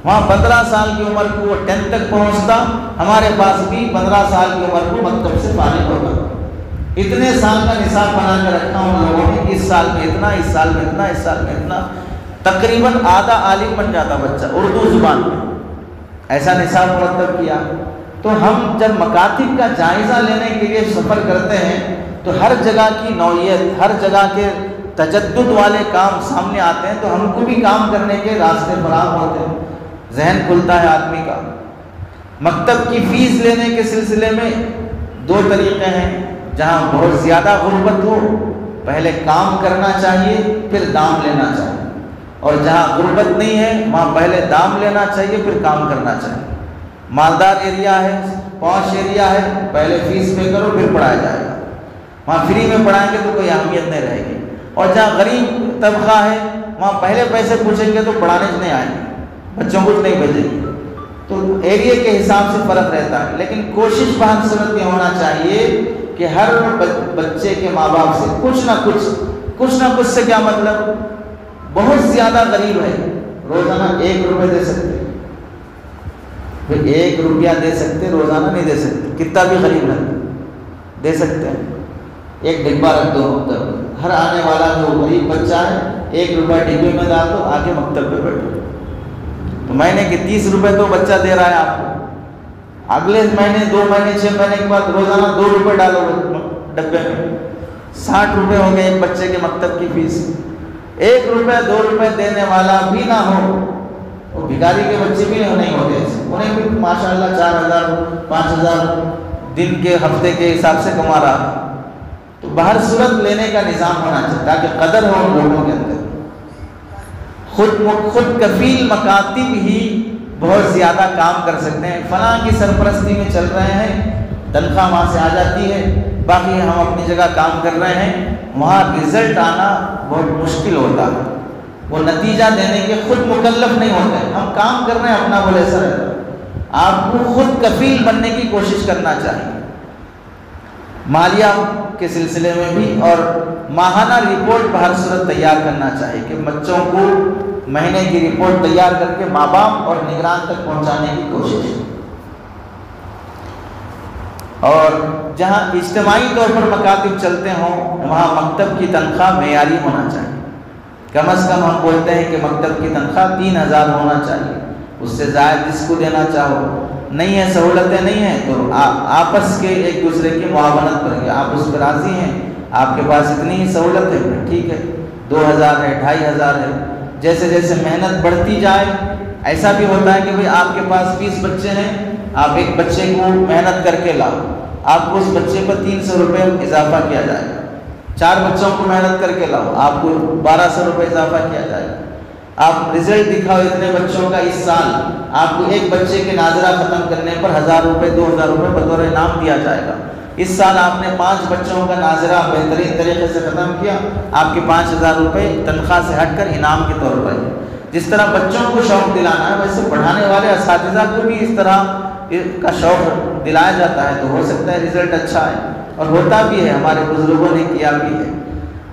[SPEAKER 1] وہاں 15 سال کی عمر کو وہ 10 تک پہنچتا، ہمارے پاس بھی 15 سال کی عمر کو مکتب سے فارغ ہوتا۔ اتنے سال کا نصاب بنا کے رکھا ہم لوگوں نے، اس سال میں اتنا، اس سال میں اتنا، اس سال میں اتنا، تقریباً آدھا عالم بن جاتا بچہ اردو زبان میں، ایسا نصاب مرتب کیا۔ تو ہم جب مکاتب کا جائزہ لینے کے لیے سفر کرتے ہیں تو ہر جگہ کی نوعیت، ہر جگہ کے تجدد والے کام سامنے آتے ہیں، تو ہم کو بھی کام کرنے کے راستے فراہم ہوتے ہیں، ذہن کھلتا ہے آدمی کا۔ مکتب کی فیس لینے کے سلسلے میں 2 طریقے ہیں، جہاں بہت زیادہ غربت ہو پہلے کام کرنا چاہیے پھر دام لینا چاہیے، اور جہاں غربت نہیں ہے وہاں پہلے دام لینا چاہیے پھر کام کرنا چاہیے۔ مالدار ایریا ہے، پوش ایریا ہے، پہلے فیس پے کرو پھر پڑھایا جائے گا، وہاں فری میں پڑھائیں گے تو کوئی اہمیت نہیں رہے گی۔ اور جہاں غریب طبقہ ہے وہاں پہلے پیسے پوچھیں گے تو پڑھانے نہیں آئیں گے، بچوں کو نہیں بھیجیں گے۔ تو ایریے کے حساب سے فرق رہتا ہے، لیکن کوشش بہت صورت یہ ہونا چاہیے کہ ہر بچے کے ماں باپ سے کچھ نہ کچھ سے کیا مطلب، بہت زیادہ غریب ہے روزانہ 1 روپے دے سکتے، 1 روپیہ دے سکتے، روزانہ نہیں دے سکتے، کتنا بھی غریب ہے دے سکتے ہیں، 1 ڈبہ رکھ دو گھر آنے والا جو غریب بچہ ہے 1 روپے ڈبے میں ڈال دو، آگے مکتب پہ بیٹھو. تو مہینے کے 30 روپے تو بچہ دے رہا ہے آپ کو، اگلے مہینے 2 مہینے 6 مہینے کے بعد روزانہ 2 روپے ڈالو ڈبے میں، 60 روپے ہو گئے ایک بچے کے مکتب کی فیس. 1 روپے 2 روپے دینے والا بھی نہ ہو، وہ بھکاری کے بچے بھی نہیں ہوتے، انہیں بھی ماشاءاللہ 4000 5000 دن کے ہفتے کے حساب سے کما رہا. تو بہر صورت لینے کا نظام ہونا چاہیے تاکہ قدر ہو ان لوگوں کے اندر. خود کفیل مکاتب ہی بہت زیادہ کام کر سکتے ہیں. فلاں کی سرپرستی میں چل رہے ہیں، تنخواہ وہاں سے آ جاتی ہے، باقی ہم اپنی جگہ کام کر رہے ہیں، وہاں رزلٹ آنا بہت مشکل ہوتا ہے. وہ نتیجہ دینے کے خود مکلف نہیں ہوتے، ہم کام کر رہے ہیں اپنا بولے سر. آپ کو خود کفیل بننے کی کوشش کرنا چاہیے، مالیہ کے سلسلے میں بھی، اور ماہانہ رپورٹ بہر صورت تیار کرنا چاہیے کہ بچوں کو مہینے کی رپورٹ تیار کر کے ماں باپ اور نگران تک پہنچانے کی کوشش. اور جہاں اجتماعی طور پر مکاتب چلتے ہوں وہاں مکتب کی تنخواہ معیاری ہونا چاہیے. کم از کم ہم بولتے ہیں کہ مکتب کی تنخواہ 3000 ہونا چاہیے، اس سے زائد جس کو دینا چاہو. نہیں ہے، سہولتیں نہیں ہیں تو آپس کے ایک دوسرے کی معاونت کریں گے. آپ اس پہ راضی ہیں، آپ کے پاس اتنی ہی سہولت ہے، ٹھیک ہے 2000 ہے 2500 ہے. جیسے جیسے محنت بڑھتی جائے ایسا بھی ہوتا ہے کہ بھئی آپ کے پاس 20 بچے ہیں، آپ ایک بچے کو محنت کر کے لاؤ، آپ کو اس بچے پر 300 روپے اضافہ کیا جائے گا. 4 بچوں کو محنت کر کے لاؤ، آپ کو 1200 روپے اضافہ کیا جائے گا. آپ رزلٹ دکھاؤ اتنے بچوں کا اس سال، آپ کو ایک بچے کے ناظرہ ختم کرنے پر 1000 روپے 2000 روپے بطور انعام دیا جائے گا. اس سال آپ نے 5 بچوں کا ناظرہ بہترین طریقے سے ختم کیا، آپ کے 5000 روپے تنخواہ سے ہٹ کر انعام کے طور پر. جس طرح بچوں کو شوق دلانا ہے ویسے پڑھانے والے اساتذہ کو بھی اس طرح کا شوق دلایا جاتا ہے، تو ہو سکتا ہے رزلٹ اچھا ہے، اور ہوتا بھی ہے، ہمارے بزرگوں نے کیا بھی ہے.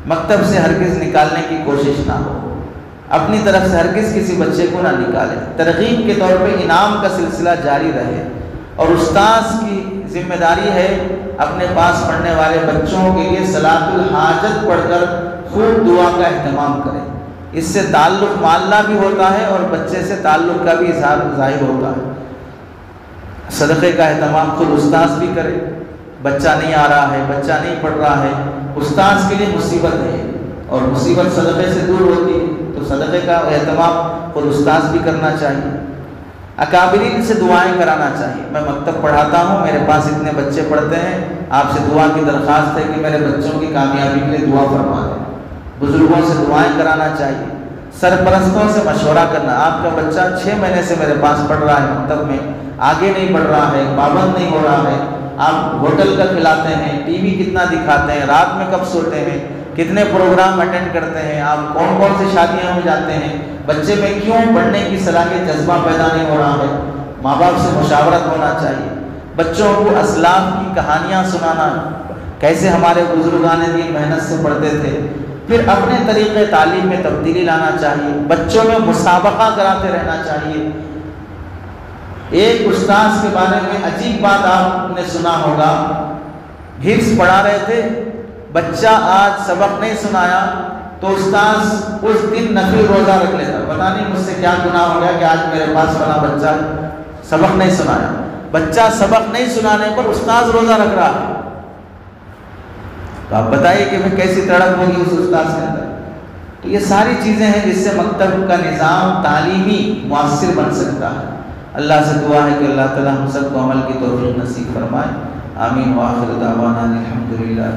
[SPEAKER 1] مکتب سے ہرگز نکالنے کی کوشش نہ ہو، اپنی طرف سے ہرگز کسی بچے کو نہ نکالے. ترغیب کے طور پہ انعام کا سلسلہ جاری رہے، اور استاذ کی ذمہ داری ہے اپنے پاس پڑھنے والے بچوں کے لیے صلاۃ الحاجت پڑھ کر خوب دعا کا اہتمام کرے. اس سے تعلق معلّہ بھی ہوتا ہے اور بچے سے تعلق کا بھی اظہار ظاہر ہوتا ہے. صدقے کا اہتمام خود استاذ بھی کرے. بچہ نہیں آ رہا ہے، بچہ نہیں پڑھ رہا ہے، استاذ کے لیے مصیبت ہے، اور مصیبت صدقے سے دور ہوتی ہے، تو صدقے کا اہتمام خود استاذ بھی کرنا چاہیے. اکابرین سے دعائیں کرانا چاہیے. میں مکتب پڑھاتا ہوں، میرے پاس اتنے بچے پڑھتے ہیں، آپ سے دعا کی درخواست ہے کہ میرے بچوں کی کامیابی کے لیے دعا فرما دیں. بزرگوں سے دعائیں کرانا چاہیے. سرپرستوں سے مشورہ کرنا. آپ کا بچہ 6 مہینے سے میرے پاس پڑھ رہا ہے مکتب میں، آگے نہیں بڑھ رہا ہے، پابند نہیں ہو رہا ہے، آپ ہوٹل کا کھلاتے ہیں، ٹی وی کتنا دکھاتے ہیں، رات میں کب سوتے ہیں، کتنے پروگرام اٹینڈ کرتے ہیں، آپ کون کون سی شادیاں میں جاتے ہیں، بچے میں کیوں پڑھنے کی صلاحیت جذبہ پیدا نہیں ہو رہا ہے. ماں باپ سے مشاورت ہونا چاہیے. بچوں کو اسلاف کی کہانیاں سنانا، کیسے ہمارے بزرگان دین محنت سے پڑھتے تھے. پھر اپنے طریقے تعلیم میں تبدیلی لانا چاہیے. بچوں میں مسابقہ کراتے رہنا چاہیے. ایک استاذ کے بارے میں عجیب بات آپ نے سنا ہوگا، حفظ پڑھا رہے تھے، بچہ آج سبق نہیں سنایا تو استاذ اس دن نفل روزہ رکھ لیتا. پتہ نہیں مجھ سے کیا گناہ ہو گیا کہ آج میرے پاس فلاں بچہ سبق نہیں سنایا. بچہ سبق نہیں سنانے پر استاذ روزہ رکھ رہا ہے. تو آپ بتائیے کہ میں کیسی تڑپ ہوگی اس استاذ کے اندر. تو یہ ساری چیزیں ہیں جس سے مکتب کا نظام تعلیمی مؤثر بن سکتا ہے. اللہ سے دعا ہے کہ اللہ تعالی ہم سب کو عمل کی توفیق نصیب فرمائے. آمین. وآخر دعوانا الحمدللہ.